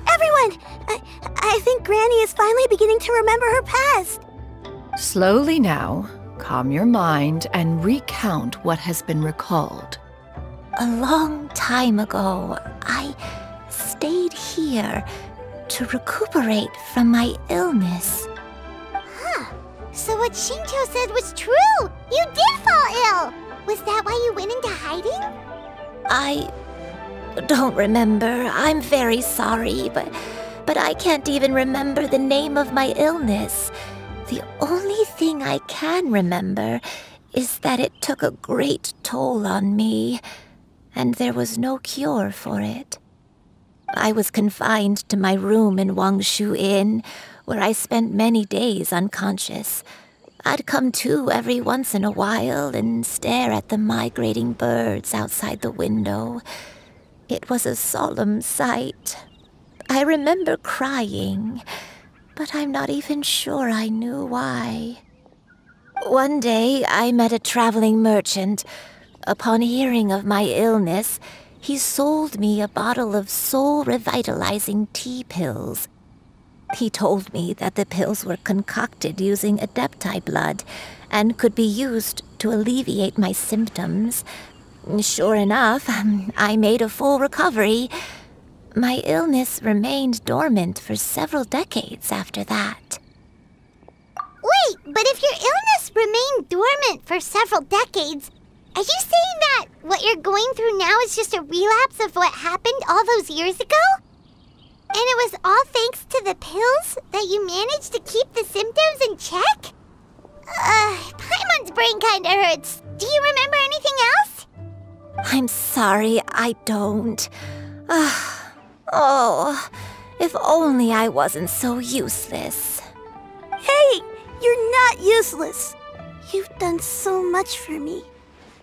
Everyone! I think Granny is finally beginning to remember her past.
Slowly now, calm your mind and recount what has been recalled.
A long time ago, I stayed here to recuperate from my illness.
Huh. So what Shinto said was true! You did fall ill! Was that why you went into hiding?
I don't remember. I'm very sorry, but I can't even remember the name of my illness. The only thing I can remember is that it took a great toll on me, and there was no cure for it. I was confined to my room in Wangshu Inn, where I spent many days unconscious. I'd come to every once in a while and stare at the migrating birds outside the window. It was a solemn sight. I remember crying, but I'm not even sure I knew why. One day, I met a traveling merchant. Upon hearing of my illness, he sold me a bottle of soul-revitalizing tea pills. He told me that the pills were concocted using Adepti blood and could be used to alleviate my symptoms. Sure enough, I made a full recovery. My illness remained dormant for several decades after that.
Wait, but if your illness remained dormant for several decades. Are you saying that what you're going through now is just a relapse of what happened all those years ago? And it was all thanks to the pills that you managed to keep the symptoms in check? Paimon's brain kinda hurts. Do you remember anything else?
I'm sorry, I don't. Oh, if only I wasn't so useless.
Hey, you're not useless. You've done so much for me.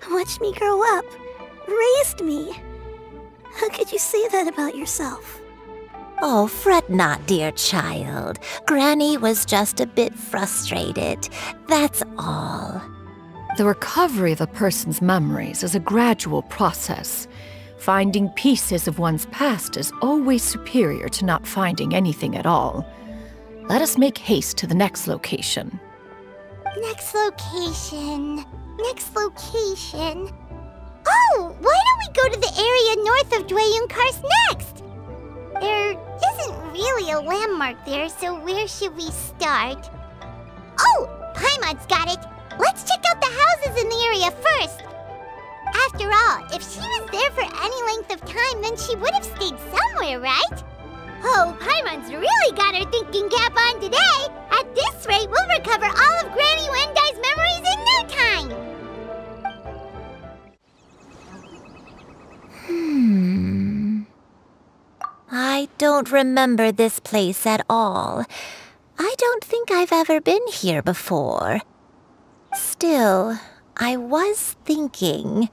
Watched me grow up, raised me. How could you say that about yourself?
Oh, fret not, dear child. Granny was just a bit frustrated. That's all.
The recovery of a person's memories is a gradual process. Finding pieces of one's past is always superior to not finding anything at all. Let us make haste to the next location.
Next location. Next location. Oh, why don't we go to the area north of Dwayunkars next? There isn't really a landmark there, so where should we start? Oh, Paimon's got it. Let's check out the houses in the area first. After all, if she was there for any length of time, then she would have stayed somewhere, right? Oh, Paimon's really got her thinking cap on today. At this rate, we'll recover all of Granny Wendai's memories in no time.
I don't remember this place at all. I don't think I've ever been here before. Still, I was thinking,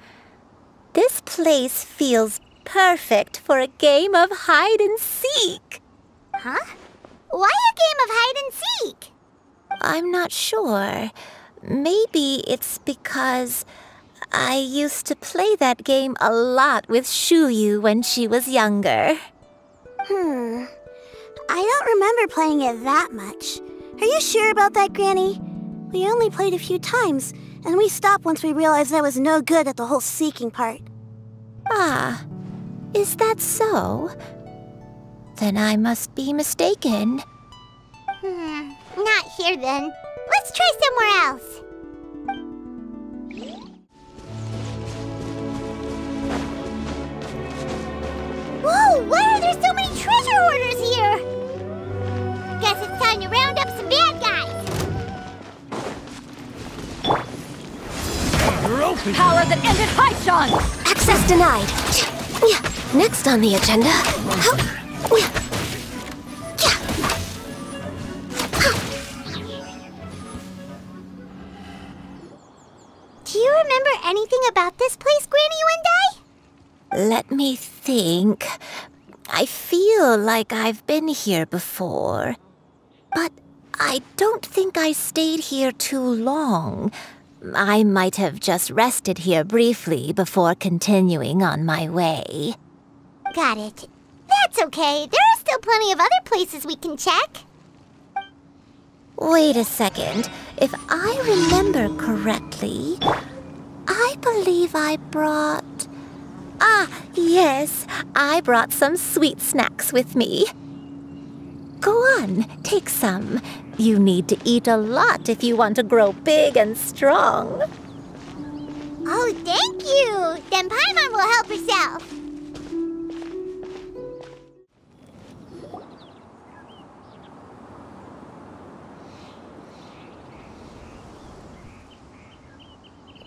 this place feels perfect for a game of hide and seek.
Huh? Why a game of hide and seek?
I'm not sure. Maybe it's because I used to play that game a lot with Xianyun when she was younger.
I don't remember playing it that much. Are you sure about that, Granny? We only played a few times, and we stopped once we realized I was no good at the whole seeking part.
Ah, is that so? Then I must be mistaken.
Not here then. Let's try somewhere else. Whoa, why are there so many treasure hoarders here? Guess it's time to round up some bad guys.
Power that ended Xianyun!
Access denied. Next on the agenda.
Do you remember anything about this place, Granny Wendai?
Let me think. I feel like I've been here before. But I don't think I stayed here too long. I might have just rested here briefly before continuing on my way.
Got it. That's okay. There are still plenty of other places we can check.
Wait a second. If I remember correctly, I believe I brought... Ah, yes. I brought some sweet snacks with me. Go on, take some. You need to eat a lot if you want to grow big and strong.
Oh, thank you! Then Paimon will help herself.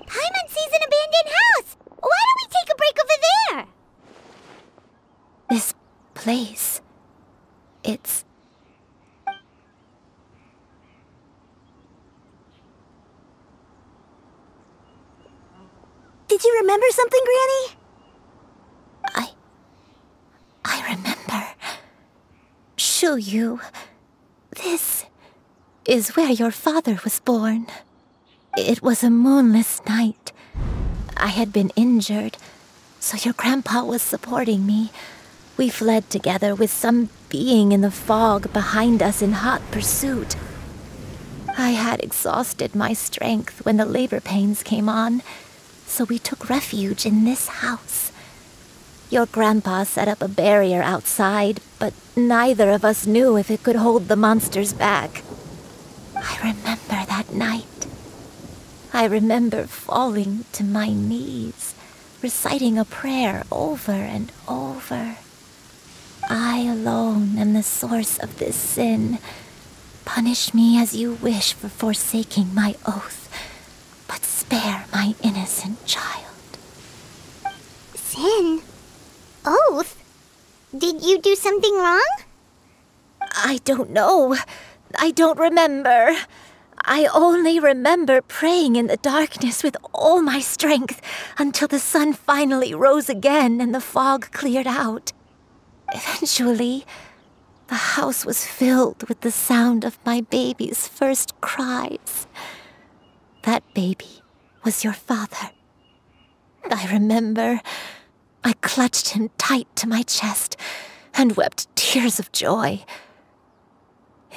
Paimon sees an abandoned house! Why don't we take a break over there?
This place... it's...
Did you remember something, Granny?
I remember. Xianyun, this is where your father was born. It was a moonless night. I had been injured, so your grandpa was supporting me. We fled together with some being in the fog behind us in hot pursuit. I had exhausted my strength when the labor pains came on, so we took refuge in this house. Your grandpa set up a barrier outside, but neither of us knew if it could hold the monsters back. I remember that night. I remember falling to my knees, reciting a prayer over and over. I alone am the source of this sin. Punish me as you wish for forsaking my oath, but spare my innocent child.
Sin? Oath? Did you do something wrong?
I don't know. I don't remember. I only remember praying in the darkness with all my strength until the sun finally rose again and the fog cleared out. Eventually, the house was filled with the sound of my baby's first cries. That baby was your father. I remember I clutched him tight to my chest and wept tears of joy.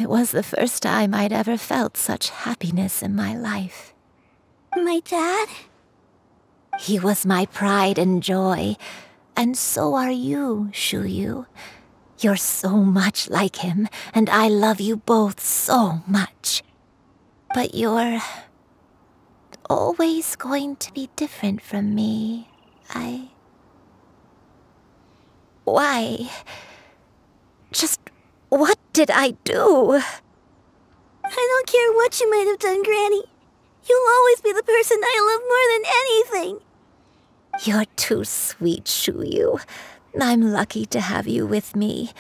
It was the first time I'd ever felt such happiness in my life.
My dad?
He was my pride and joy, and so are you, Xianyun. You're so much like him, and I love you both so much. But you're always going to be different from me. Why? Just what did I do?
I don't care what you might have done, Granny. You'll always be the person I love more than anything.
You're too sweet, Xianyun. I'm lucky to have you with me.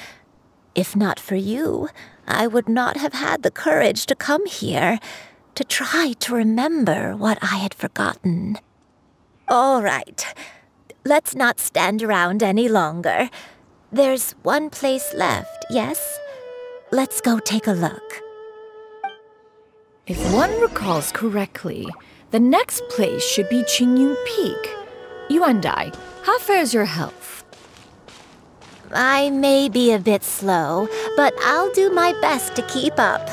If not for you, I would not have had the courage to come here, to try to remember what I had forgotten. All right, let's not stand around any longer. There's one place left, yes? Let's go take a look.
If one recalls correctly, the next place should be Xianyun Peak. Yuandai, how fares your health?
I may be a bit slow, but I'll do my best to keep up.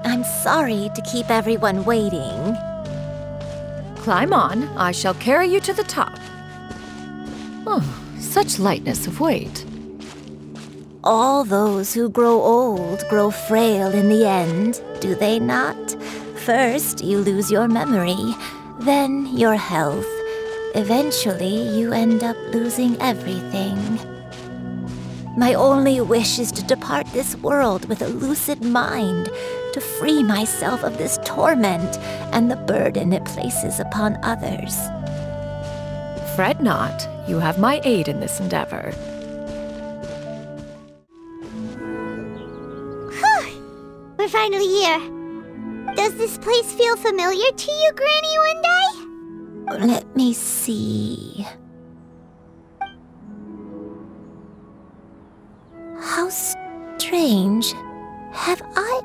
I'm sorry to keep everyone waiting.
Climb on. I shall carry you to the top. Oh, such lightness of weight.
All those who grow old grow frail in the end, do they not? First, you lose your memory, then your health. Eventually, you end up losing everything. My only wish is to depart this world with a lucid mind, to free myself of this torment and the burden it places upon others.
Fret not. You have my aid in this endeavor.
We're finally here. Does this place feel familiar to you, Granny Yuandai?
Let me see. How strange. Have I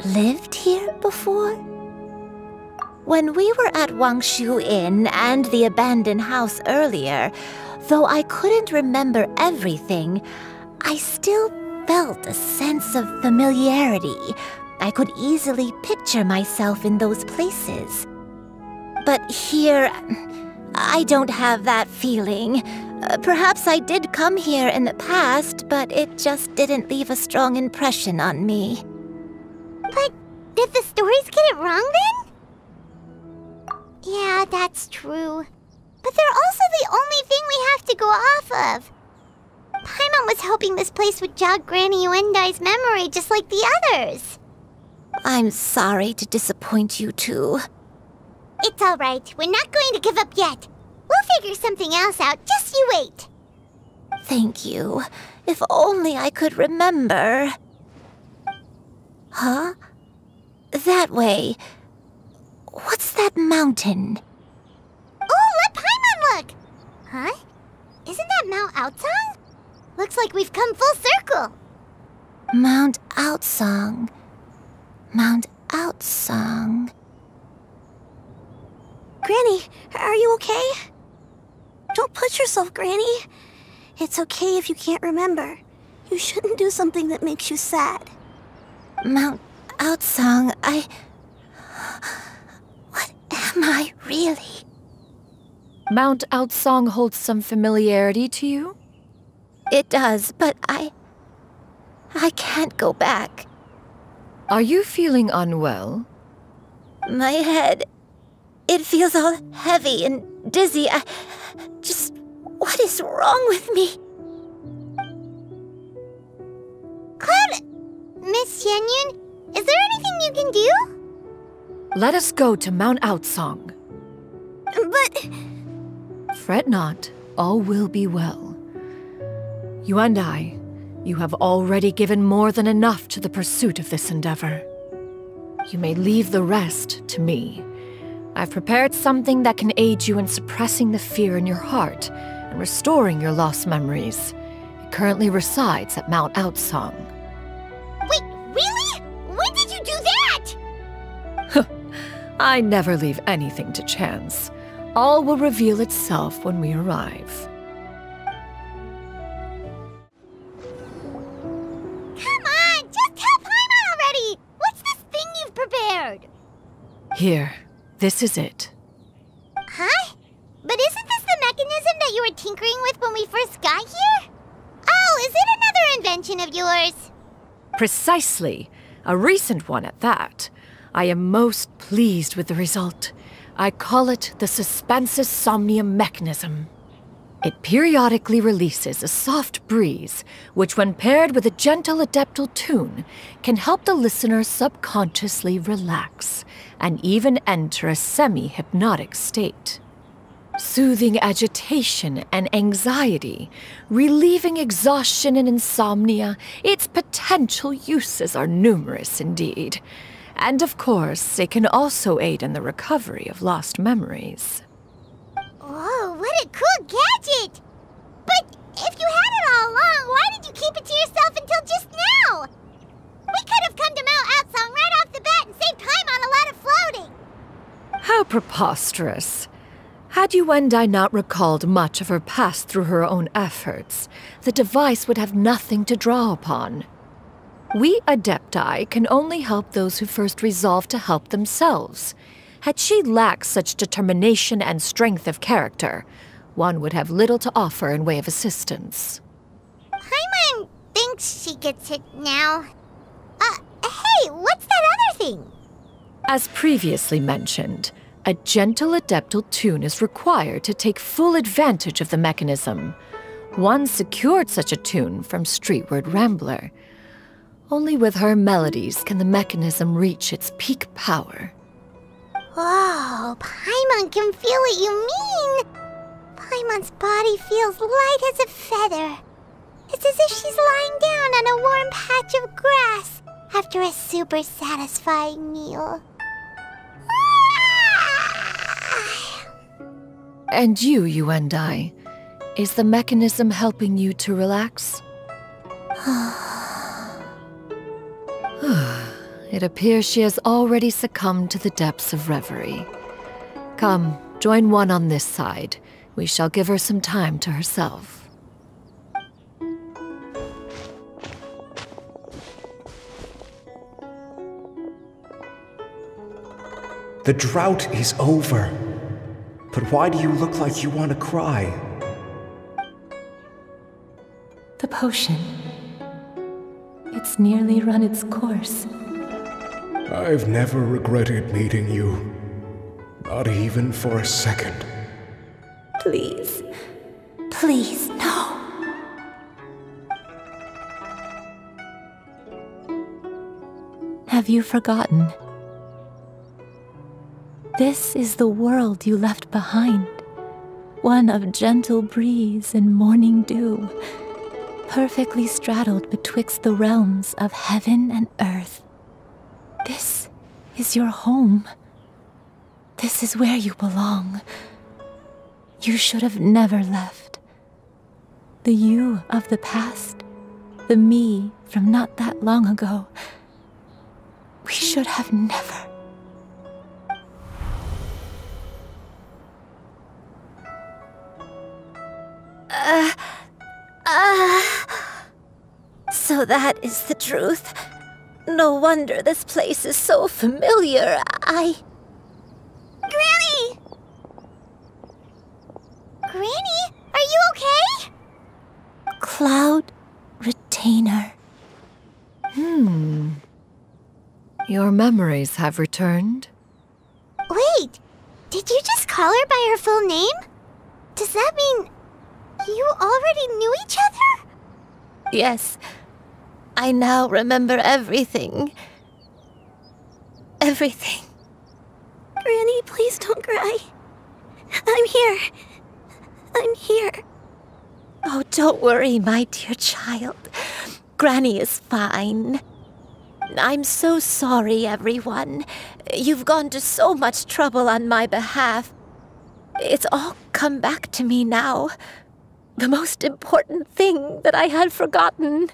lived here before? When we were at Wangshu Inn and the abandoned house earlier, though I couldn't remember everything, I still felt a sense of familiarity. I could easily picture myself in those places. But here, I don't have that feeling. Perhaps I did come here in the past, but it just didn't leave a strong impression on me.
But did the stories get it wrong then? Yeah, that's true. But they're also the only thing we have to go off of. Paimon was hoping this place would jog Granny Yuandai's memory just like the others.
I'm sorry to disappoint you too.
It's all right. We're not going to give up yet. We'll figure something else out. Just you wait.
Thank you. If only I could remember. Huh? That way. What's that mountain?
Oh, let Paimon look! Huh? Isn't that Mount Outsong? Looks like we've come full circle.
Mount Outsong. Mount Outsong.
Granny, are you okay? Don't push yourself, Granny. It's okay if you can't remember. You shouldn't do something that makes you sad.
Mount Outsong, What am I really?
Mount Outsong holds some familiarity to you?
It does, but I can't go back.
Are you feeling unwell?
My head It feels all heavy and dizzy. What is wrong with me?
Cloud... Miss Xianyun, is there anything you can do?
Let us go to Mount Outsong.
But...
Fret not, all will be well. You and I, you have already given more than enough to the pursuit of this endeavor. You may leave the rest to me. I've prepared something that can aid you in suppressing the fear in your heart and restoring your lost memories. It currently resides at Mount Outsong.
Wait, really? When did you do that?
I never leave anything to chance. All will reveal itself when we arrive.
Come on, just tell Paimon already! What's this thing you've prepared?
Here, this is it.
Huh? But isn't this the mechanism that you were tinkering with when we first got here? Oh, is it another invention of yours?
Precisely. A recent one at that. I am most pleased with the result. I call it the Suspensus Somnium mechanism. It periodically releases a soft breeze, which when paired with a gentle adeptal tune, can help the listener subconsciously relax and even enter a semi-hypnotic state. Soothing agitation and anxiety, relieving exhaustion and insomnia, its potential uses are numerous indeed. And of course, it can also aid in the recovery of lost memories.
Whoa, what a cool gadget! But if you had it all along, why did you keep it to yourself until just now? We could have come to Mount Outsong right off the bat and saved time on a lot of floating.
How preposterous. Had you and I not recalled much of her past through her own efforts, the device would have nothing to draw upon. We Adepti can only help those who first resolve to help themselves. Had she lacked such determination and strength of character, one would have little to offer in way of assistance.
Paimon thinks she gets it now. Hey, what's that other thing?
As previously mentioned, a gentle adeptal tune is required to take full advantage of the mechanism. One secured such a tune from Streetward Rambler. Only with her melodies can the mechanism reach its peak power.
Whoa, Paimon can feel what you mean. Paimon's body feels light as a feather. It's as if she's lying down on a warm patch of grass after a super satisfying meal.
And you and I, is the mechanism helping you to relax? It appears she has already succumbed to the depths of reverie. Come, join one on this side. We shall give her some time to herself.
The drought is over. But why do you look like you want to cry?
The potion. It's nearly run its course.
I've never regretted meeting you. Not even for a second.
Please. Please, no. Have you forgotten? This is the world you left behind. One of gentle breeze and morning dew, perfectly straddled betwixt the realms of heaven and earth. This is your home. This is where you belong. You should have never left. The you of the past, the me from not that long ago, we should have never.
So that is the truth. No wonder this place is so familiar.
Granny! Granny, are you okay?
Cloud Retainer.
Your memories have returned?
Wait, Did you just call her by her full name? Does that mean you already knew each other?
Yes. I now remember everything. Everything.
Granny, please don't cry. I'm here. I'm here.
Oh, don't worry, my dear child. Granny is fine. I'm so sorry, everyone. You've gone to so much trouble on my behalf. It's all come back to me now. The most important thing that I had forgotten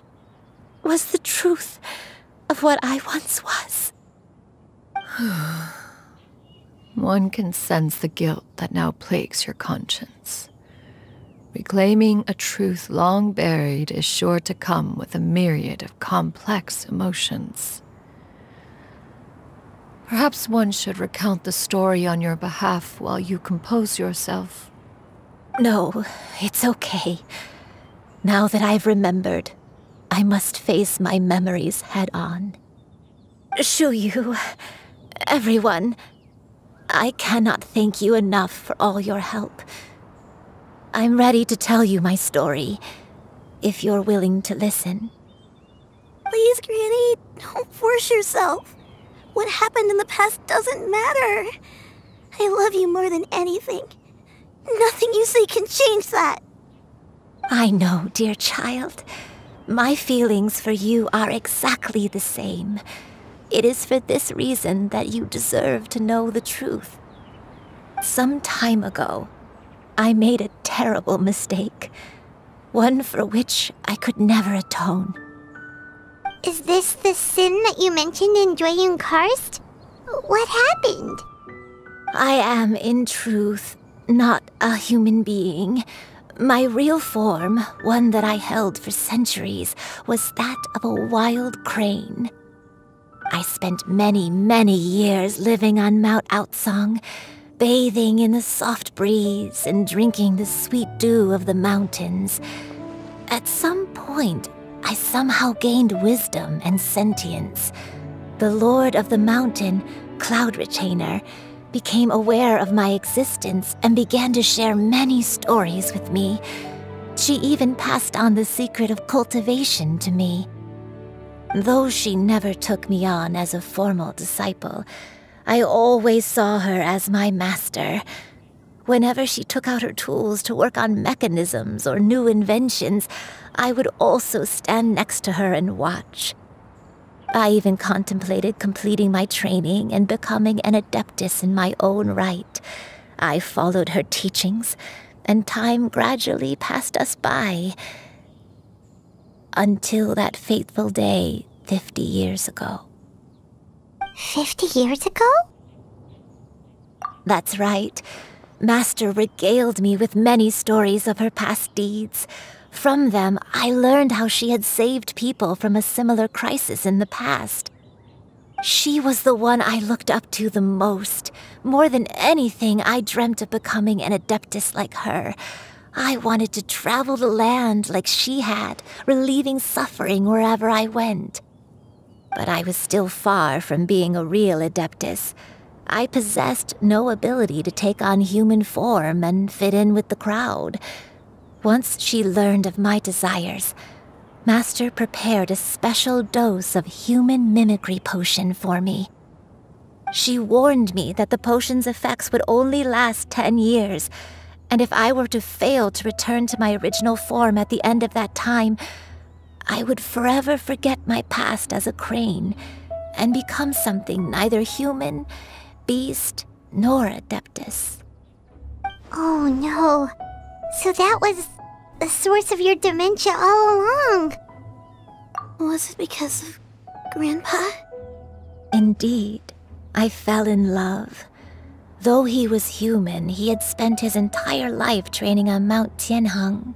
was the truth of what I once was.
One can sense the guilt that now plagues your conscience. Reclaiming a truth long buried is sure to come with a myriad of complex emotions. Perhaps one should recount the story on your behalf while you compose yourself.
No, it's okay. Now that I've remembered, I must face my memories head on. Xianyun, everyone, I cannot thank you enough for all your help. I'm ready to tell you my story, if you're willing to listen.
Please, Granny, don't force yourself. What happened in the past doesn't matter. I love you more than anything. Nothing you say can change that.
I know, dear child. My feelings for you are exactly the same. It is for this reason that you deserve to know the truth. Some time ago, I made a terrible mistake. One for which I could never atone.
Is this the sin that you mentioned in Xianyun Karst? What happened?
I am, in truth, not a human being. My real form, one that I held for centuries, was that of a wild crane. I spent many, many years living on Mount Outsong, bathing in the soft breeze and drinking the sweet dew of the mountains. At some point, I somehow gained wisdom and sentience. The Lord of the Mountain, Cloud Retainer, became aware of my existence and began to share many stories with me. She even passed on the secret of cultivation to me. Though she never took me on as a formal disciple, I always saw her as my master. Whenever she took out her tools to work on mechanisms or new inventions, I would also stand next to her and watch. I even contemplated completing my training and becoming an adeptus in my own right. I followed her teachings, and time gradually passed us by. Until that fateful day 50 years ago.
50 years ago?
That's right. Master regaled me with many stories of her past deeds. From them, I learned how she had saved people from a similar crisis in the past. She was the one I looked up to the most. More than anything, I dreamt of becoming an adeptus like her. I wanted to travel the land like she had, relieving suffering wherever I went. But I was still far from being a real adeptus. I possessed no ability to take on human form and fit in with the crowd. Once she learned of my desires, Master prepared a special dose of human mimicry potion for me. She warned me that the potion's effects would only last 10 years, and if I were to fail to return to my original form at the end of that time, I would forever forget my past as a crane and become something neither human, beast, nor adeptus.
Oh no. So that was the source of your dementia all along.
Was it because of Grandpa?
Indeed. I fell in love. Though he was human, he had spent his entire life training on Mount Tianheng.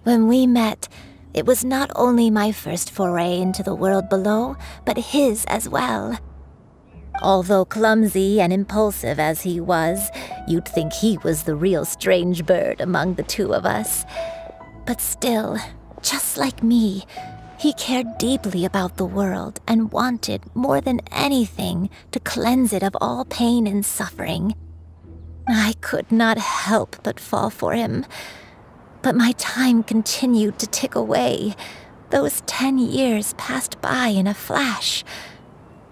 When we met, it was not only my first foray into the world below, but his as well. Although clumsy and impulsive as he was, you'd think he was the real strange bird among the two of us. But still, just like me, he cared deeply about the world and wanted, more than anything, to cleanse it of all pain and suffering.
I could not help but fall for him. But my time continued to tick away. Those 10 years passed by in a flash.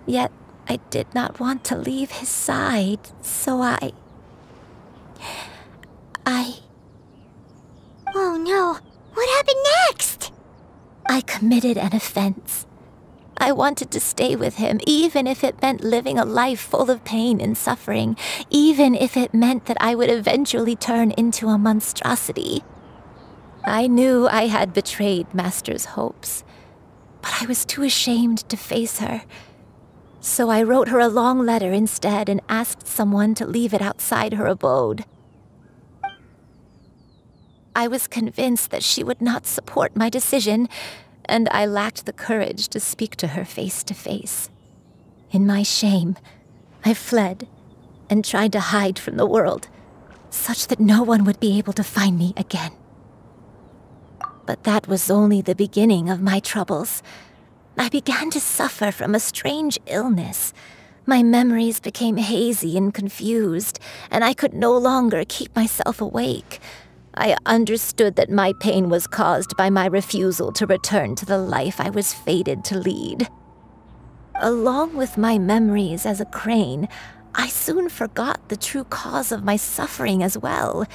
Yet I did not want to leave his side, so I...
Oh no, what happened next?
I committed an offense. I wanted to stay with him, even if it meant living a life full of pain and suffering, even if it meant that I would eventually turn into a monstrosity. I knew I had betrayed Master's hopes, but I was too ashamed to face her. So I wrote her a long letter instead and asked someone to leave it outside her abode. I was convinced that she would not support my decision, and I lacked the courage to speak to her face to face. In my shame, I fled and tried to hide from the world, such that no one would be able to find me again. But that was only the beginning of my troubles. I began to suffer from a strange illness. My memories became hazy and confused, and I could no longer keep myself awake. I understood that my pain was caused by my refusal to return to the life I was fated to lead. Along with my memories as a crane, I soon forgot the true cause of my suffering as well.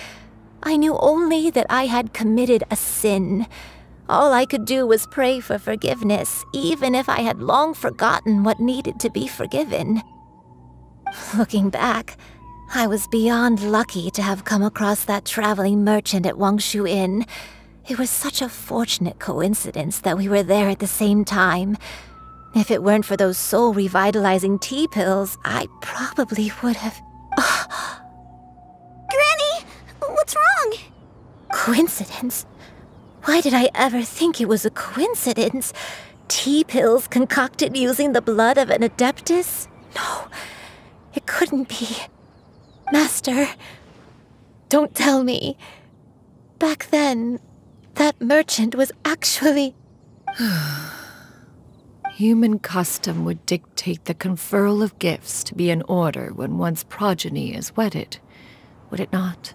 I knew only that I had committed a sin. All I could do was pray for forgiveness, even if I had long forgotten what needed to be forgiven. Looking back, I was beyond lucky to have come across that traveling merchant at Wangshu Inn. It was such a fortunate coincidence that we were there at the same time. If it weren't for those soul-revitalizing tea pills, I probably would have...
Granny! What's wrong?
Coincidence? Why did I ever think it was a coincidence? Tea pills concocted using the blood of an adeptus? No, it couldn't be. Master, don't tell me. Back then, that merchant was actually...
Human custom would dictate the conferral of gifts to be in order when one's progeny is wedded, would it not?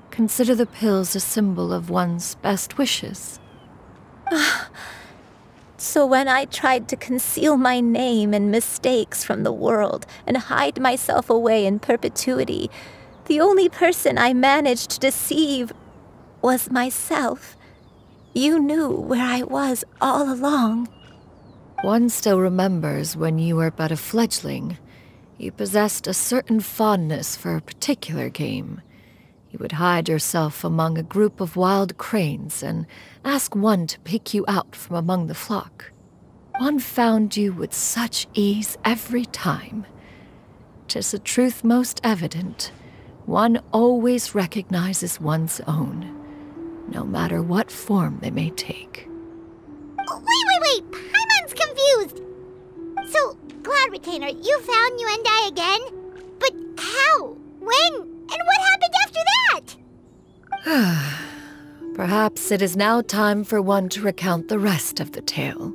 Consider the pills a symbol of one's best wishes.
So when I tried to conceal my name and mistakes from the world and hide myself away in perpetuity, the only person I managed to deceive was myself. You knew where I was all along.
One still remembers when you were but a fledgling. You possessed a certain fondness for a particular game. You would hide yourself among a group of wild cranes and ask one to pick you out from among the flock. One found you with such ease every time. 'Tis a truth most evident. One always recognizes one's own, no matter what form they may take.
Wait! Paimon's confused! So, Cloud Retainer, you found Yuendai again? But how? When? And what happened after that?
Perhaps it is now time for one to recount the rest of the tale.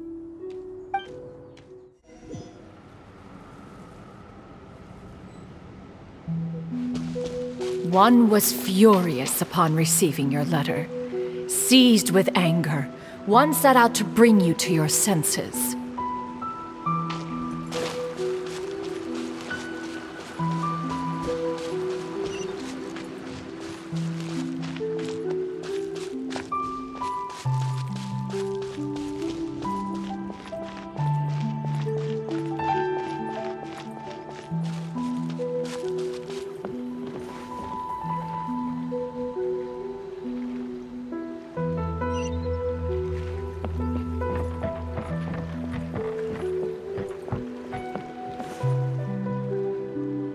One was furious upon receiving your letter. Seized with anger, one set out to bring you to your senses.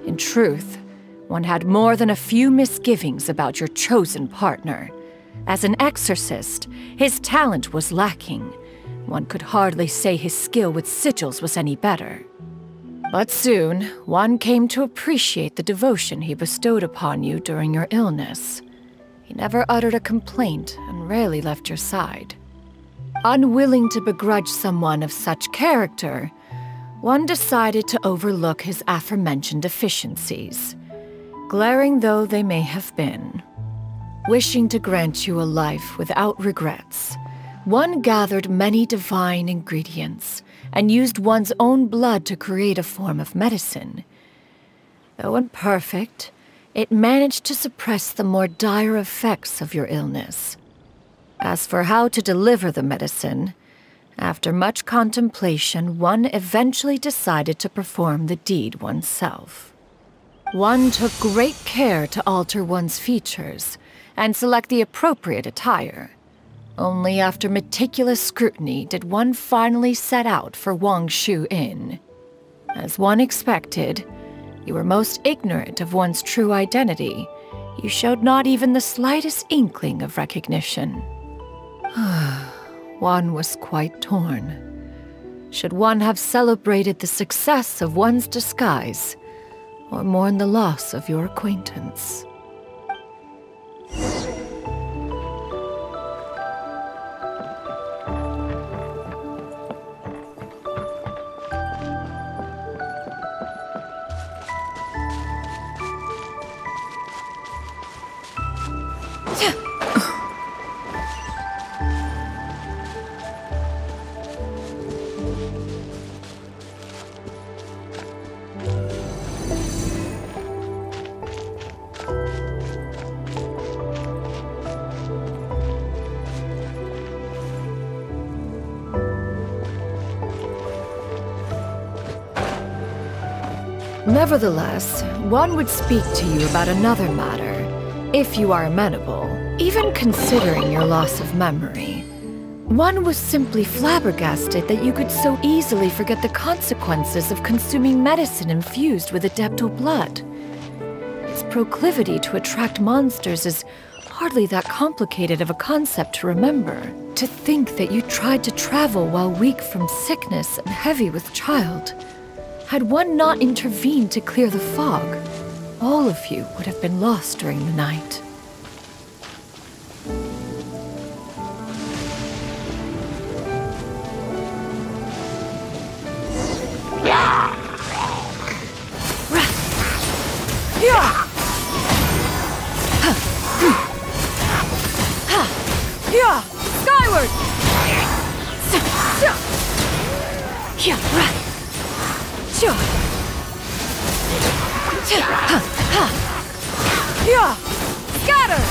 In truth, one had more than a few misgivings about your chosen partner. As an exorcist, his talent was lacking. One could hardly say his skill with sigils was any better. But soon, one came to appreciate the devotion he bestowed upon you during your illness. He never uttered a complaint and rarely left your side. Unwilling to begrudge someone of such character, one decided to overlook his aforementioned deficiencies. glaring though they may have been. Wishing to grant you a life without regrets, one gathered many divine ingredients and used one's own blood to create a form of medicine. Though imperfect, it managed to suppress the more dire effects of your illness. As for how to deliver the medicine, after much contemplation, one eventually decided to perform the deed oneself. One took great care to alter one's features and select the appropriate attire. Only after meticulous scrutiny did one finally set out for Wangshu Inn. As one expected, you were most ignorant of one's true identity. You showed not even the slightest inkling of recognition. One was quite torn. Should one have celebrated the success of one's disguise, or mourn the loss of your acquaintance? Nevertheless, one would speak to you about another matter, if you are amenable. Even considering your loss of memory, one was simply flabbergasted that you could so easily forget the consequences of consuming medicine infused with adeptal blood. Its proclivity to attract monsters is hardly that complicated of a concept to remember. To think that you tried to travel while weak from sickness and heavy with child. Had one not intervened to clear the fog, all of you would have been lost during the night.
Skyward! Scatter!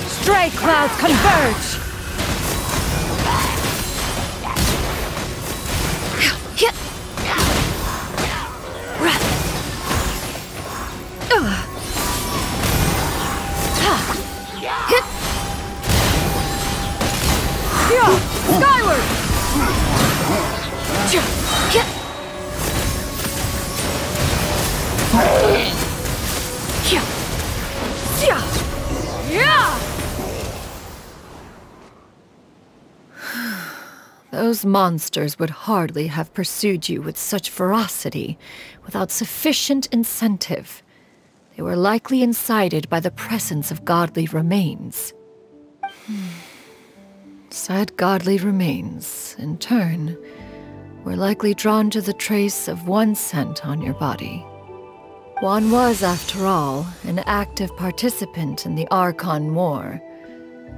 Stray clouds converge!
Skyward!
Those monsters would hardly have pursued you with such ferocity without sufficient incentive. They were likely incited by the presence of godly remains. Said godly remains, in turn, were likely drawn to the trace of one scent on your body. One was, after all, an active participant in the Archon War.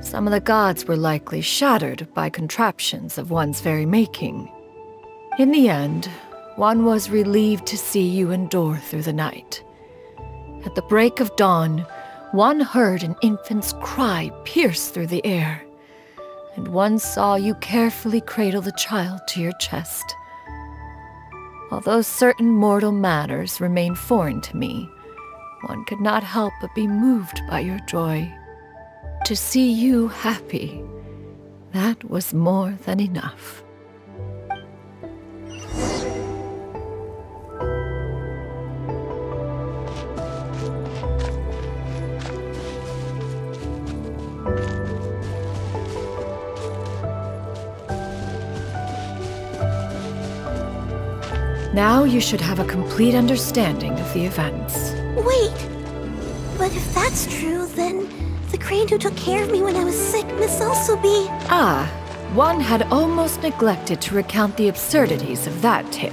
Some of the gods were likely shattered by contraptions of one's very making. In the end, one was relieved to see you endure through the night. At the break of dawn, one heard an infant's cry pierce through the air, and one saw you carefully cradle the child to your chest. Although certain mortal matters remain foreign to me, one could not help but be moved by your joy. To see you happy, that was more than enough. Now you should have a complete understanding of the events.
Wait! But if that's true, then the crane who took care of me when I was sick must also be...
Ah, one had almost neglected to recount the absurdities of that tale.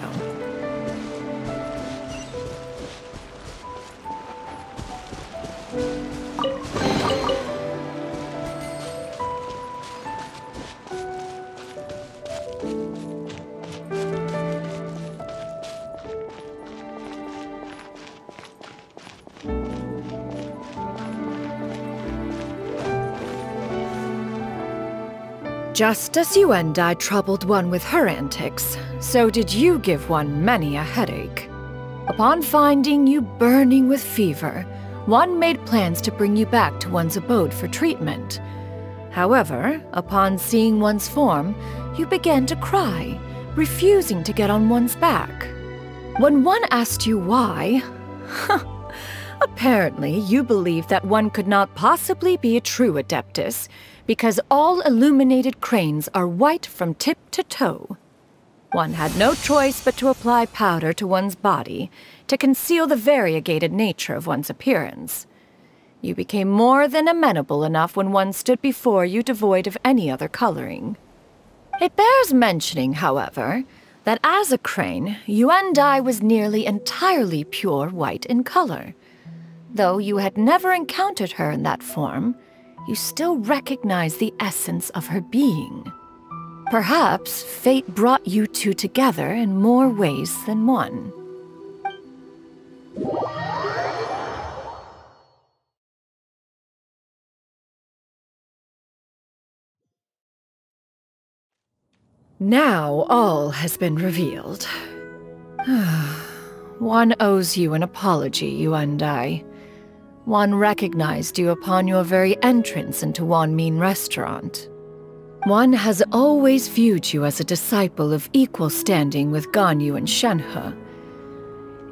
Just as you and I troubled one with her antics, so did you give one many a headache. Upon finding you burning with fever, one made plans to bring you back to one's abode for treatment. However, upon seeing one's form, you began to cry, refusing to get on one's back. When one asked you why, apparently you believed that one could not possibly be a true Adeptus because all illuminated cranes are white from tip to toe. One had no choice but to apply powder to one's body to conceal the variegated nature of one's appearance. You became more than amenable enough when one stood before you devoid of any other coloring. It bears mentioning, however, that as a crane, Yuandai was nearly entirely pure white in color. Though you had never encountered her in that form, you still recognized the essence of her being. Perhaps fate brought you two together in more ways than one. Now all has been revealed. One owes you an apology, Yuandai. One recognized you upon your very entrance into Wanmin Restaurant. One has always viewed you as a disciple of equal standing with Ganyu and Shenhe.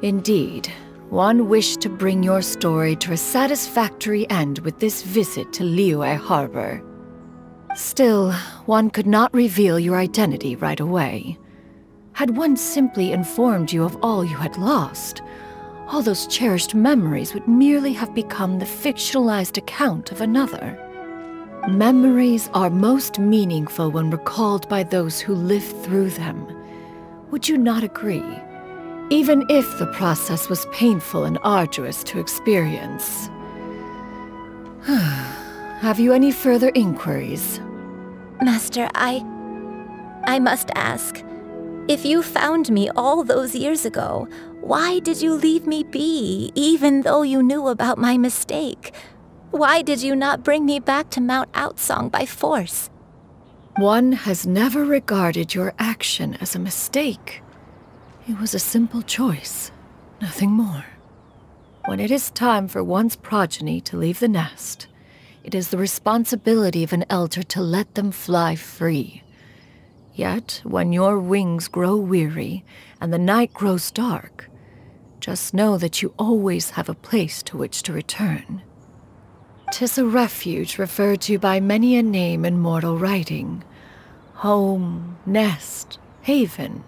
Indeed, one wished to bring your story to a satisfactory end with this visit to Liyue Harbor. Still, one could not reveal your identity right away. Had one simply informed you of all you had lost, all those cherished memories would merely have become the fictionalized account of another. Memories are most meaningful when recalled by those who lived through them. Would you not agree? Even if the process was painful and arduous to experience. Have you any further inquiries?
Master, I must ask. If you found me all those years ago, why did you leave me be, even though you knew about my mistake? Why did you not bring me back to Mount Outsong by force?
One has never regarded your action as a mistake. It was a simple choice, nothing more. When it is time for one's progeny to leave the nest, it is the responsibility of an elder to let them fly free. Yet, when your wings grow weary and the night grows dark, just know that you always have a place to which to return. 'Tis a refuge referred to by many a name in mortal writing. Home, nest, haven.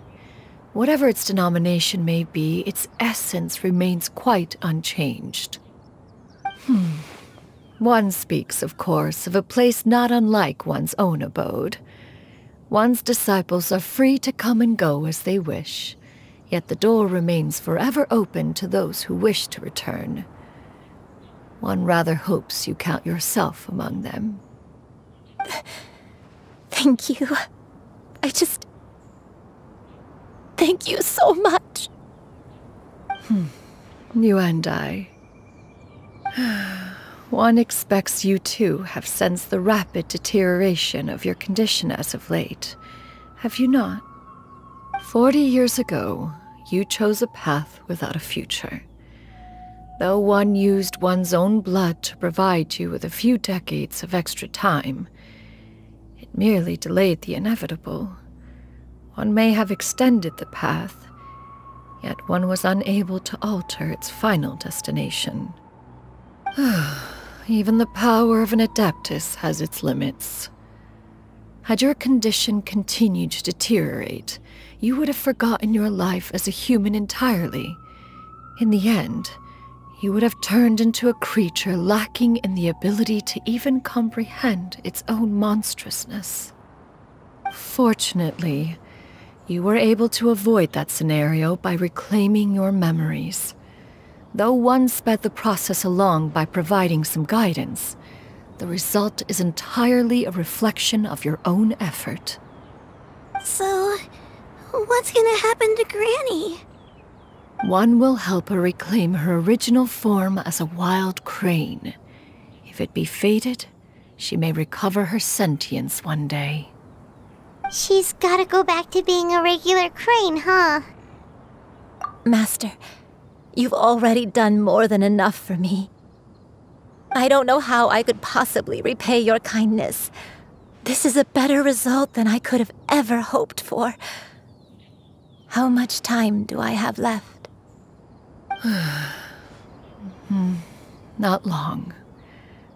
Whatever its denomination may be, its essence remains quite unchanged. One speaks, of course, of a place not unlike one's own abode. One's disciples are free to come and go as they wish, yet the door remains forever open to those who wish to return. One rather hopes you count yourself among them.
Thank you. Thank you so much.
You and I. One expects you too have sensed the rapid deterioration of your condition as of late, have you not? 40 years ago, you chose a path without a future. Though one used one's own blood to provide you with a few decades of extra time, it merely delayed the inevitable. One may have extended the path, yet one was unable to alter its final destination. Even the power of an Adeptus has its limits. Had your condition continued to deteriorate, you would have forgotten your life as a human entirely. In the end, you would have turned into a creature lacking in the ability to even comprehend its own monstrousness. Fortunately, you were able to avoid that scenario by reclaiming your memories. Though one sped the process along by providing some guidance, the result is entirely a reflection of your own effort.
So, what's gonna happen to Granny?
One will help her reclaim her original form as a wild crane. If it be fated, she may recover her sentience one day.
She's gotta go back to being a regular crane, huh?
Master, you've already done more than enough for me. I don't know how I could possibly repay your kindness. This is a better result than I could have ever hoped for. How much time do I have left?
Not long.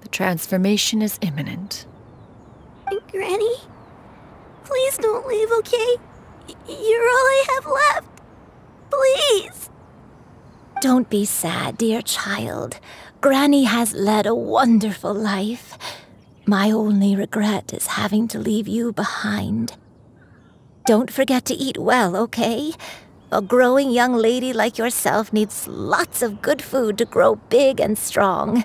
The transformation is imminent.
Granny? Please don't leave, okay? You're all I have left. Please.
Don't be sad, dear child. Granny has led a wonderful life. My only regret is having to leave you behind. Don't forget to eat well, okay? A growing young lady like yourself needs lots of good food to grow big and strong.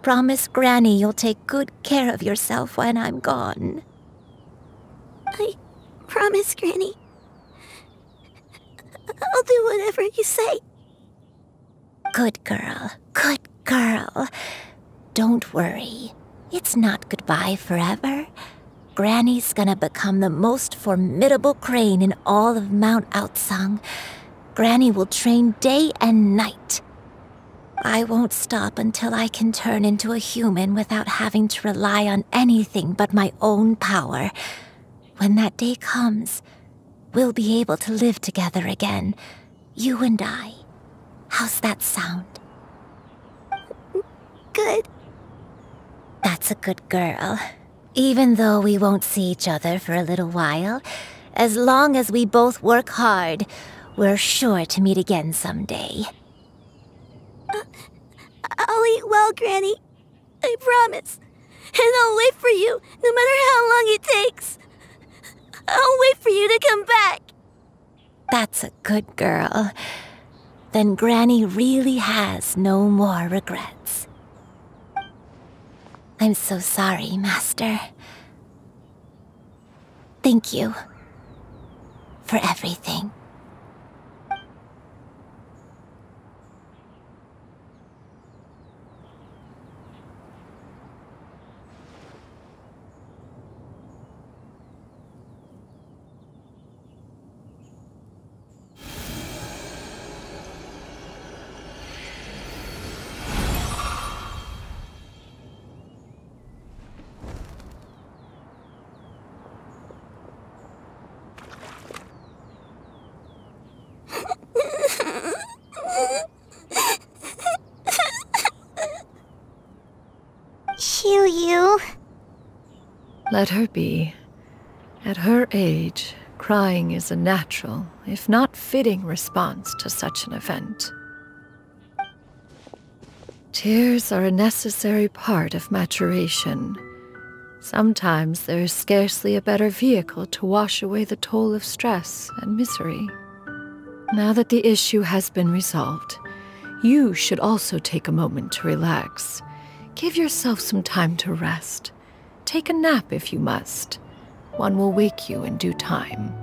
Promise Granny you'll take good care of yourself when I'm gone.
I promise, Granny. I'll do whatever you say.
Good girl, good girl. Don't worry. It's not goodbye forever. Granny's gonna become the most formidable crane in all of Mount Outsung. Granny will train day and night. I won't stop until I can turn into a human without having to rely on anything but my own power. When that day comes, we'll be able to live together again, you and I. How's that sound?
Good.
That's a good girl. Even though we won't see each other for a little while, as long as we both work hard, we're sure to meet again someday.
I'll eat well, Granny. I promise. And I'll wait for you, no matter how long it takes. I'll wait for you to come back.
That's a good girl. Then Granny really has no more regrets. I'm so sorry, Master. Thank you for everything.
Xianyun.
Let her be. At her age, crying is a natural, if not fitting, response to such an event. Tears are a necessary part of maturation. Sometimes there is scarcely a better vehicle to wash away the toll of stress and misery. Now that the issue has been resolved, you should also take a moment to relax. Give yourself some time to rest. Take a nap if you must. One will wake you in due time.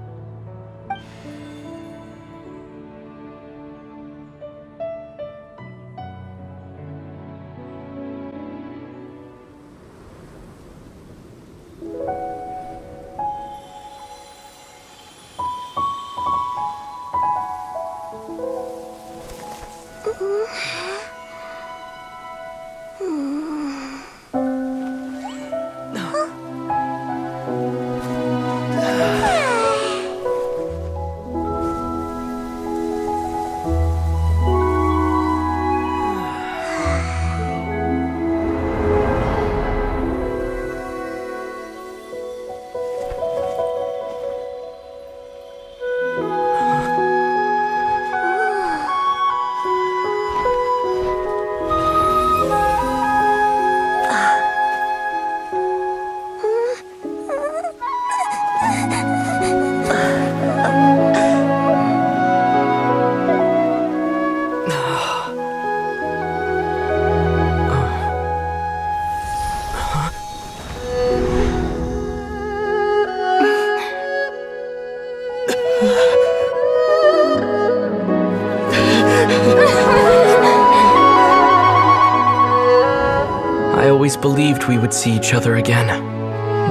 I always believed we would see each other again.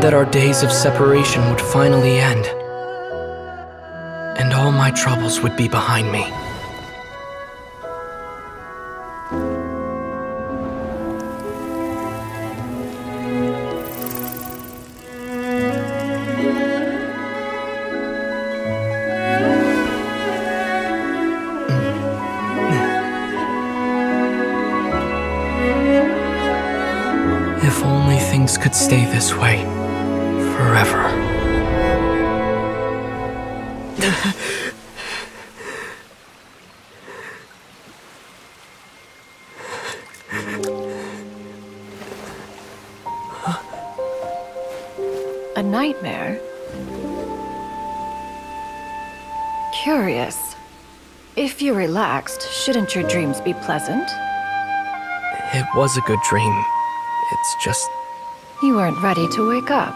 that our days of separation would finally end, and all my troubles would be behind me. If only things could stay this way forever.
A nightmare? Curious. If you're relaxed, shouldn't your dreams be pleasant?
It was a good dream. It's just...
You weren't ready to wake up.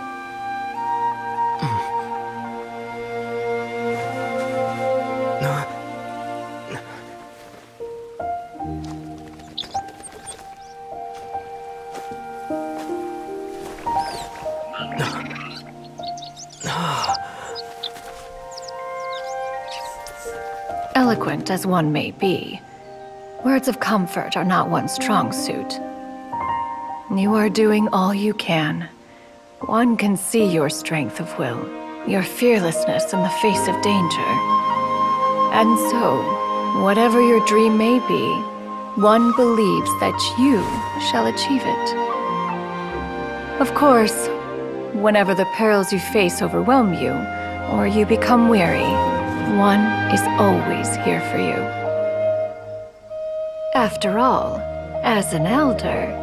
Eloquent as one may be, words of comfort are not one's strong suit. You are doing all you can. One can see your strength of will, your fearlessness in the face of danger. And so, whatever your dream may be, one believes that you shall achieve it. Of course, whenever the perils you face overwhelm you, or you become weary, one is always here for you. After all, as an elder,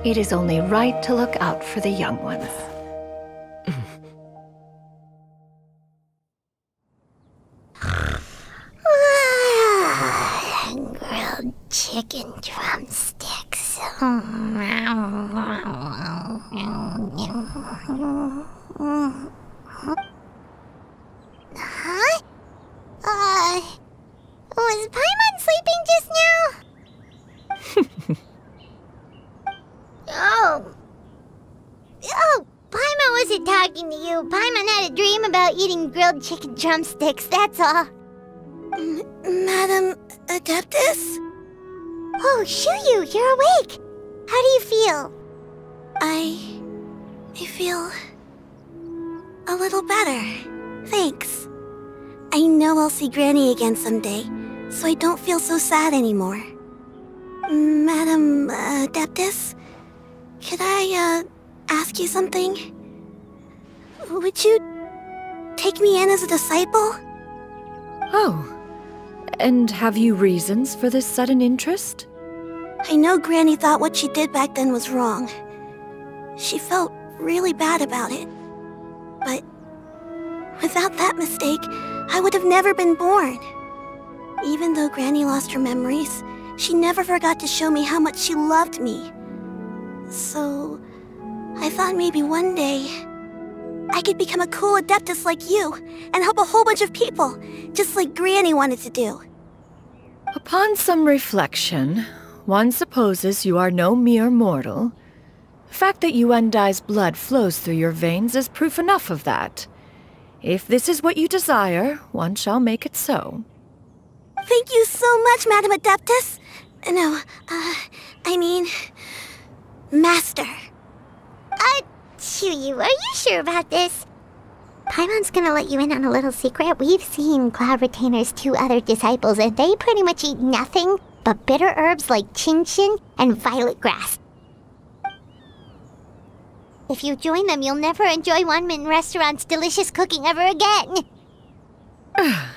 it is only right to look out for the young ones.
Grilled chicken drumsticks. Huh? Was Paimon sleeping just now? Oh, Paimon wasn't talking to you. Paimon had a dream about eating grilled chicken drumsticks, that's all.
Madam Adeptus?
Oh, Xianyun, you're awake. How do you feel?
I feel a little better. Thanks. I know I'll see Granny again someday, so I don't feel so sad anymore. Madam Adeptus? Could I, ask you something? Would you take me in as a disciple?
Oh, and have you reasons for this sudden interest?
I know Granny thought what she did back then was wrong. She felt really bad about it. But without that mistake, I would have never been born. Even though Granny lost her memories, she never forgot to show me how much she loved me. So, I thought maybe one day I could become a cool Adeptus like you and help a whole bunch of people, just like Granny wanted to do.
Upon some reflection, one supposes you are no mere mortal. The fact that Yuendai's blood flows through your veins is proof enough of that. If this is what you desire, one shall make it so.
Thank you so much, Madam Adeptus. No, I mean... Master.
Xianyun, are you sure about this? Paimon's gonna let you in on a little secret. We've seen Cloud Retainer's 2 other disciples, and they pretty much eat nothing but bitter herbs like Genshin and violet grass. If you join them, you'll never enjoy Wanmin Restaurant's delicious cooking ever again.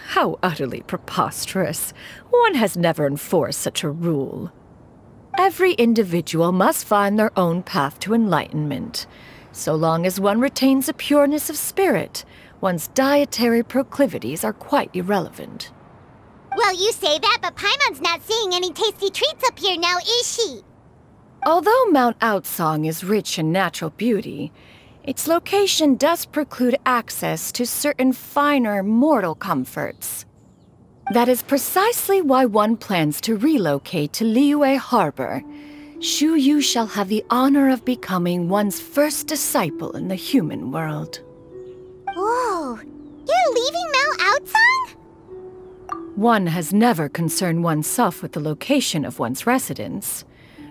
How utterly preposterous. One has never enforced such a rule. Every individual must find their own path to enlightenment. So long as one retains a pureness of spirit, one's dietary proclivities are quite irrelevant.
Well, you say that, but Paimon's not seeing any tasty treats up here now, is she?
Although Mount Outsong is rich in natural beauty, its location does preclude access to certain finer mortal comforts. That is precisely why one plans to relocate to Liyue Harbor. Xianyun shall have the honor of becoming one's first disciple in the human world.
Whoa! You're leaving Mount Outsang?
One has never concerned oneself with the location of one's residence.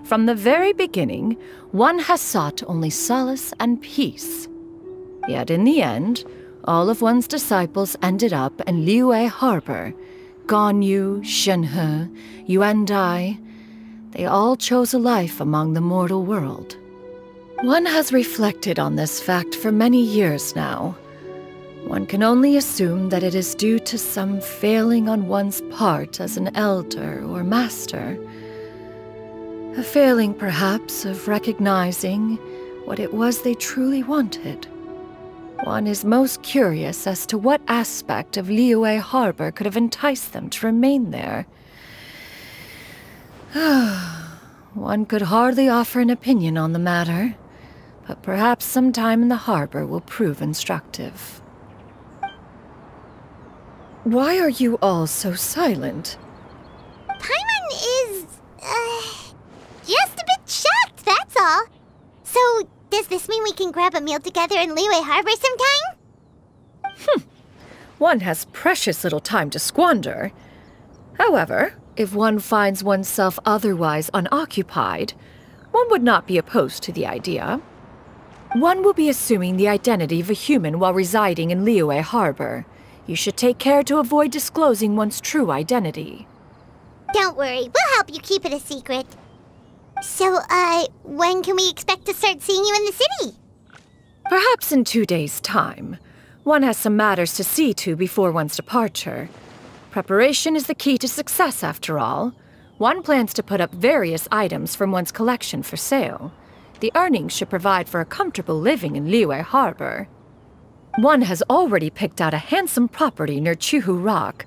From the very beginning, one has sought only solace and peace. Yet in the end, all of one's disciples ended up in Liyue Harbor. Ganyu, Shenhe, Yuandai, they all chose a life among the mortal world. One has reflected on this fact for many years now. One can only assume that it is due to some failing on one's part as an elder or master. A failing, perhaps, of recognizing what it was they truly wanted. One is most curious as to what aspect of Liyue Harbor could have enticed them to remain there. One could hardly offer an opinion on the matter, but perhaps some time in the harbor will prove instructive. Why are you all so silent?
Paimon is, just a bit shocked, that's all. So, does this mean we can grab a meal together in Liyue Harbor sometime?
One has precious little time to squander. However, if one finds oneself otherwise unoccupied, one would not be opposed to the idea. One will be assuming the identity of a human while residing in Liyue Harbor. You should take care to avoid disclosing one's true identity.
Don't worry, we'll help you keep it a secret. So, when can we expect to start seeing you in the city?
Perhaps in 2 days' time. One has some matters to see to before one's departure. Preparation is the key to success, after all. One plans to put up various items from one's collection for sale. The earnings should provide for a comfortable living in Liyue Harbor. One has already picked out a handsome property near Chuhu Rock.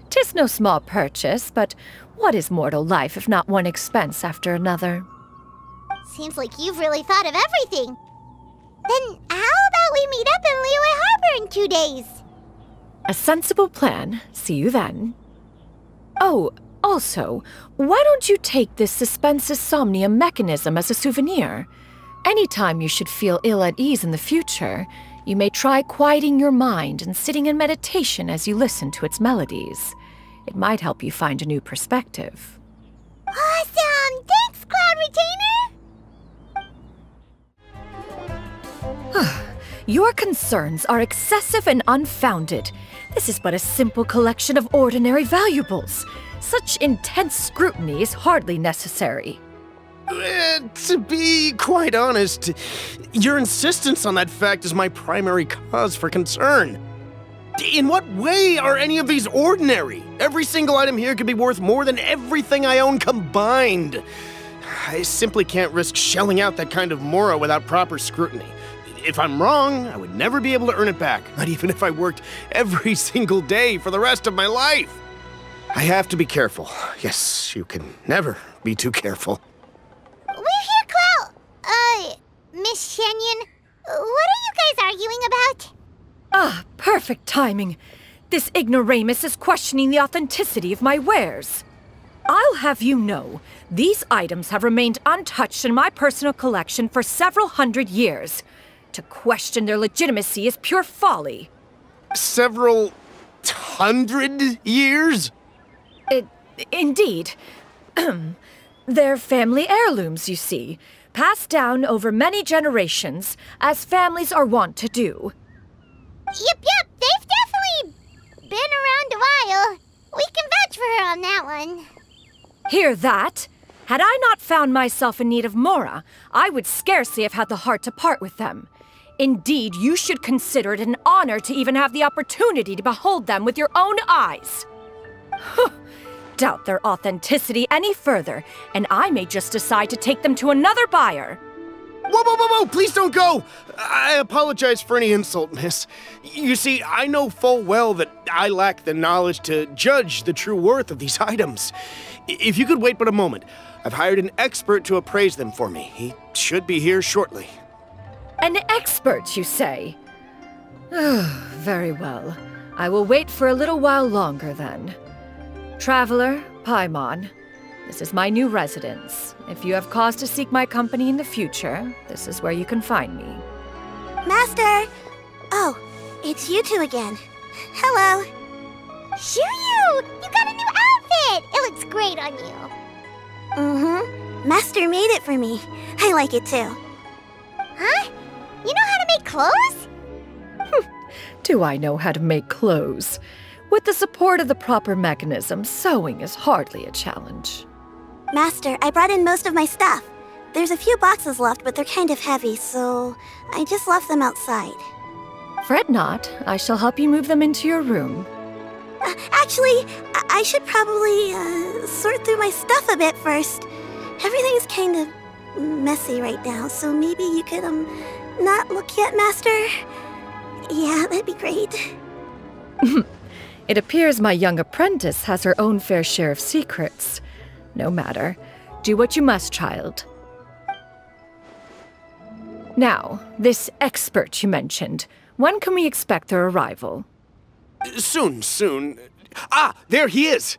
'Tis no small purchase, but what is mortal life if not one expense after another?
Seems like you've really thought of everything. Then how about we meet up in Liyue Harbor in 2 days?
A sensible plan. See you then. Oh, also, why don't you take this suspensus somnium mechanism as a souvenir? Anytime you should feel ill at ease in the future, you may try quieting your mind and sitting in meditation as you listen to its melodies. It might help you find a new perspective.
Awesome! Thanks, Cloud Retainer!
Your concerns are excessive and unfounded. This is but a simple collection of ordinary valuables. Such intense scrutiny is hardly necessary.
To be quite honest, your insistence on that fact is my primary cause for concern. In what way are any of these ordinary? Every single item here could be worth more than everything I own combined. I simply can't risk shelling out that kind of mora without proper scrutiny. If I'm wrong, I would never be able to earn it back, not even if I worked every single day for the rest of my life. I have to be careful. Yes, you can never be too careful.
We're here, Cloud. Miss Xianyun, what are you guys arguing about?
Ah, perfect timing. This ignoramus is questioning the authenticity of my wares. I'll have you know, these items have remained untouched in my personal collection for several hundred years. To question their legitimacy is pure folly.
Several hundred years?
Indeed. They're family heirlooms, you see, passed down over many generations, as families are wont to do.
Yep, they've definitely been around a while. We can vouch for her on that one.
Hear that? Had I not found myself in need of mora, I would scarcely have had the heart to part with them. Indeed, you should consider it an honor to even have the opportunity to behold them with your own eyes. Doubt their authenticity any further, and I may just decide to take them to another buyer.
Whoa, please don't go! I apologize for any insult, miss. You see, I know full well that I lack the knowledge to judge the true worth of these items. If you could wait but a moment, I've hired an expert to appraise them for me. He should be here shortly.
An expert, you say? Very well. I will wait for a little while longer, then. Traveler, Paimon, This is my new residence. If you have cause to seek my company in the future, this is where you can find me.
Master! Oh, it's you two again. Hello.
Xianyun! You got a new outfit! It looks great on you.
Mm-hmm. Master made it for me. I like it too.
Huh? You know how to make clothes?
Do I know how to make clothes? With the support of the proper mechanism, sewing is hardly a challenge.
Master, I brought in most of my stuff. There's a few boxes left, but they're kind of heavy, so I just left them outside.
Fret not. I shall help you move them into your room.
Actually, I should probably sort through my stuff a bit first. Everything's kind of messy right now, so maybe you could, not look yet, Master? Yeah, that'd be great.
It appears my young apprentice has her own fair share of secrets. No matter. Do what you must, child. Now, this expert you mentioned, when can we expect their arrival?
Soon. Ah, there he is!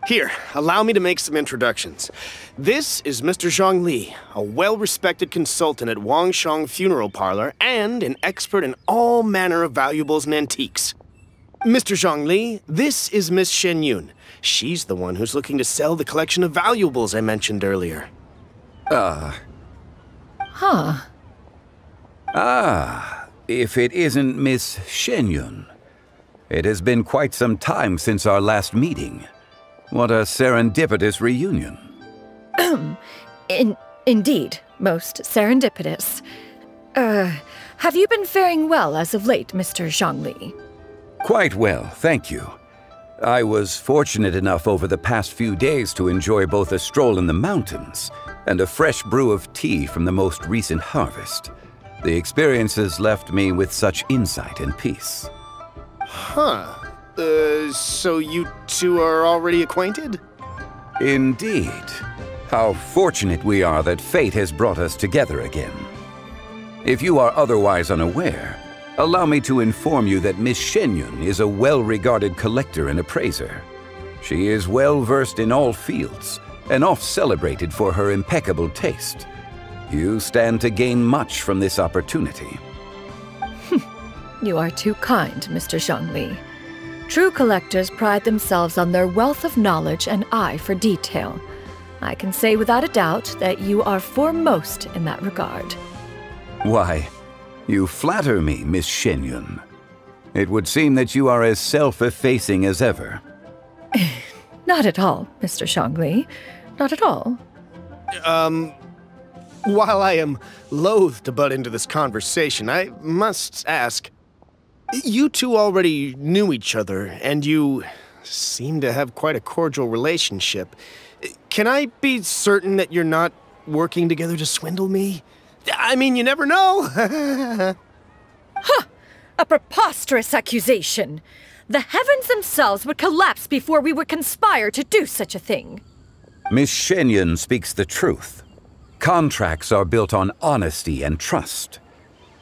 Here, allow me to make some introductions. This is Mr. Zhongli, a well-respected consultant at Wangshang Funeral Parlor and an expert in all manner of valuables and antiques. Mr. Zhongli, this is Miss Xianyun. She's the one who's looking to sell the collection of valuables I mentioned earlier.
If it isn't Miss Xianyun. It has been quite some time since our last meeting. What a serendipitous reunion.
Indeed, most serendipitous. Have you been faring well as of late, Mr. Zhongli?
Quite well, thank you. I was fortunate enough over the past few days to enjoy both a stroll in the mountains and a fresh brew of tea from the most recent harvest. The experiences left me with such insight and peace.
Huh. So you two are already acquainted?
Indeed. How fortunate we are that fate has brought us together again. If you are otherwise unaware, allow me to inform you that Miss Xianyun is a well-regarded collector and appraiser. She is well-versed in all fields, and oft-celebrated for her impeccable taste. You stand to gain much from this opportunity.
You are too kind, Mr. Zhongli. True collectors pride themselves on their wealth of knowledge and eye for detail. I can say without a doubt that you are foremost in that regard.
Why, you flatter me, Miss Xianyun. It would seem that you are as self-effacing as ever.
Not at all, Mr. Zhongli. Not at all.
While I am loath to butt into this conversation, I must ask, you two already knew each other, and you seem to have quite a cordial relationship. Can I be certain that you're not working together to swindle me? I mean, you never know.
A preposterous accusation. The heavens themselves would collapse before we would conspire to do such a thing.
Miss Xianyun speaks the truth. Contracts are built on honesty and trust.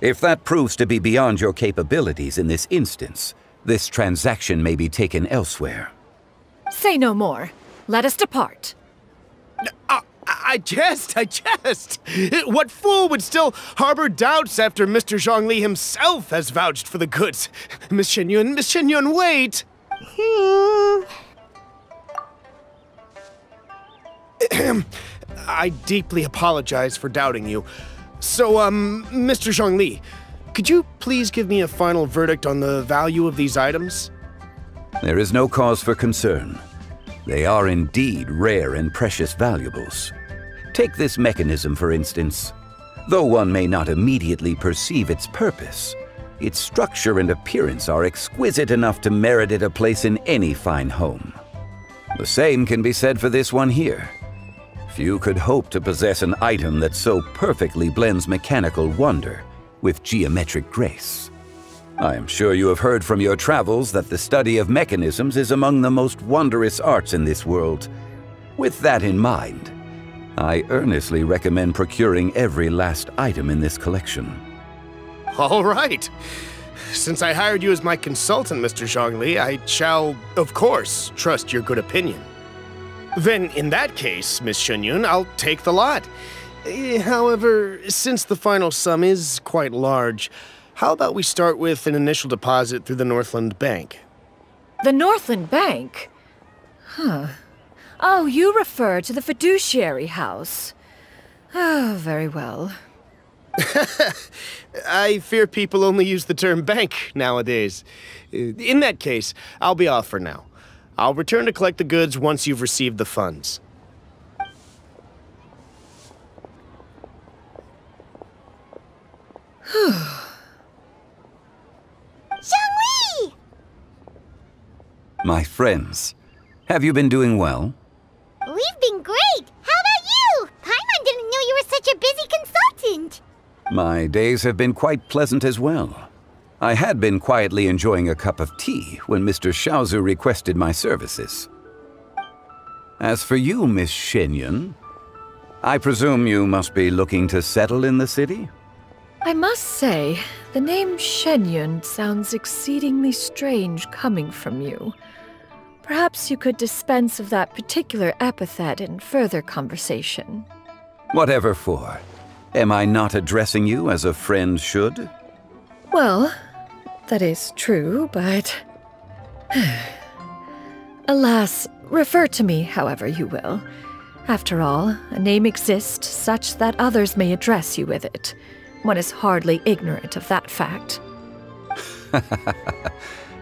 If that proves to be beyond your capabilities in this instance, this transaction may be taken elsewhere.
Say no more. Let us depart.
I jest. What fool would still harbor doubts after Mr. Zhongli himself has vouched for the goods? Miss Xianyun, wait! I deeply apologize for doubting you. So, Mr. Zhongli, could you please give me a final verdict on the value of these items?
There is no cause for concern. They are indeed rare and precious valuables. Take this mechanism, for instance. Though one may not immediately perceive its purpose, its structure and appearance are exquisite enough to merit it a place in any fine home. The same can be said for this one here. Few could hope to possess an item that so perfectly blends mechanical wonder with geometric grace. I am sure you have heard from your travels that the study of mechanisms is among the most wondrous arts in this world. With that in mind, I earnestly recommend procuring every last item in this collection.
All right. Since I hired you as my consultant, Mr. Zhongli, I shall, of course, trust your good opinion. Then in that case, Miss Xianyun, I'll take the lot. However, since the final sum is quite large, how about we start with an initial deposit through the Northland Bank?
The Northland Bank? Huh. Oh, you refer to the fiduciary house. Oh, very well.
I fear people only use the term bank nowadays. In that case, I'll be off for now. I'll return to collect the goods once you've received the funds.
Zhongli!
My friends, have you been doing well?
We've been great! How about you? Paimon didn't know you were such a busy consultant!
My days have been quite pleasant as well. I had been quietly enjoying a cup of tea when Mr. Xiaozu requested my services. As for you, Miss Xianyun, I presume you must be looking to settle in the city?
I must say, the name Xianyun sounds exceedingly strange coming from you. Perhaps you could dispense of that particular epithet in further conversation.
Whatever for. Am I not addressing you as a friend should?
Well, that is true, but... Alas, refer to me however you will. After all, a name exists such that others may address you with it. One is hardly ignorant of that fact.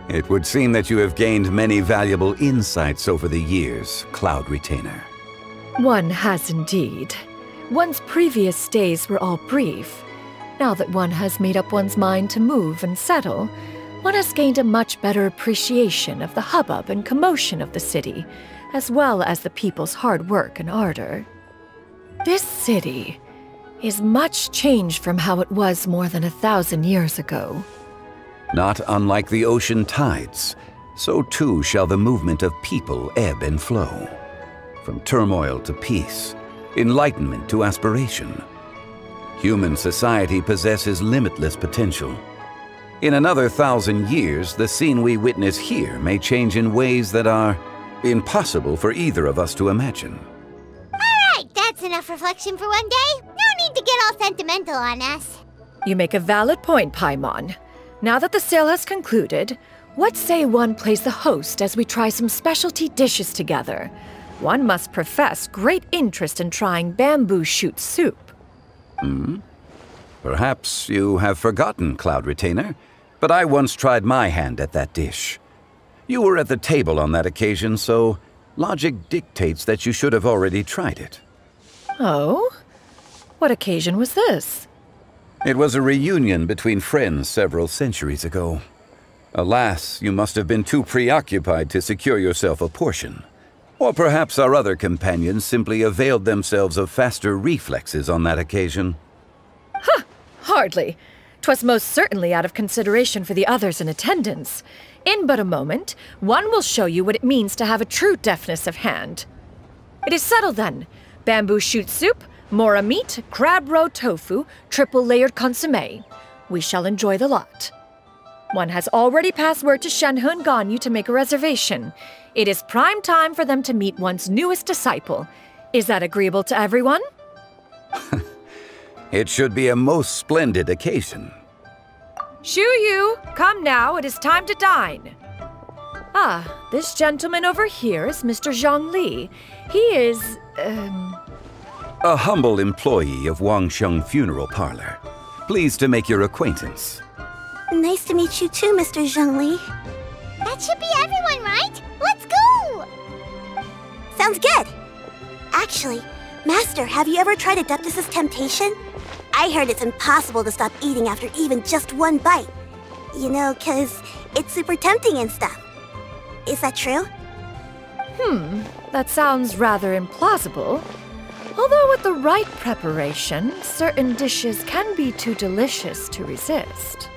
It would seem that you have gained many valuable insights over the years, Cloud Retainer.
One has indeed. One's previous days were all brief. Now that one has made up one's mind to move and settle, one has gained a much better appreciation of the hubbub and commotion of the city, as well as the people's hard work and ardor. This city is much changed from how it was more than 1,000 years ago.
Not unlike the ocean tides, so too shall the movement of people ebb and flow. From turmoil to peace, enlightenment to aspiration. Human society possesses limitless potential. In another 1,000 years, the scene we witness here may change in ways that are impossible for either of us to imagine.
Alright, that's enough reflection for one day. No need to get all sentimental on us.
You make a valid point, Paimon. Now that the sale has concluded, what say one plays the host as we try some specialty dishes together? One must profess great interest in trying bamboo shoot soup.
Perhaps you have forgotten, Cloud Retainer, but I once tried my hand at that dish. You were at the table on that occasion, so logic dictates that you should have already tried it.
Oh? What occasion was this?
It was a reunion between friends several centuries ago. Alas, you must have been too preoccupied to secure yourself a portion. Or perhaps our other companions simply availed themselves of faster reflexes on that occasion.
Huh! Hardly. 'Twas most certainly out of consideration for the others in attendance. In but a moment, one will show you what it means to have a true deftness of hand. It is settled then. Bamboo shoot soup, mora meat, crab roe tofu, triple-layered consommé. We shall enjoy the lot. One has already passed word to Shenhe and Ganyu to make a reservation. It is prime time for them to meet one's newest disciple. Is that agreeable to everyone?
It should be a most splendid occasion.
Shu Yu, come now, it is time to dine. Ah, this gentleman over here is Mr. Zhongli. He is,
A humble employee of Wangsheng Funeral Parlor. Pleased to make your acquaintance.
Nice to meet you too, Mr. Zhongli.
That should be everyone, right? Let's go!
Sounds good! Actually, Master, have you ever tried Adeptus' temptation? I heard it's impossible to stop eating after even just one bite. You know, 'cause it's super tempting and stuff. Is that true?
That sounds rather implausible. Although with the right preparation, certain dishes can be too delicious to resist.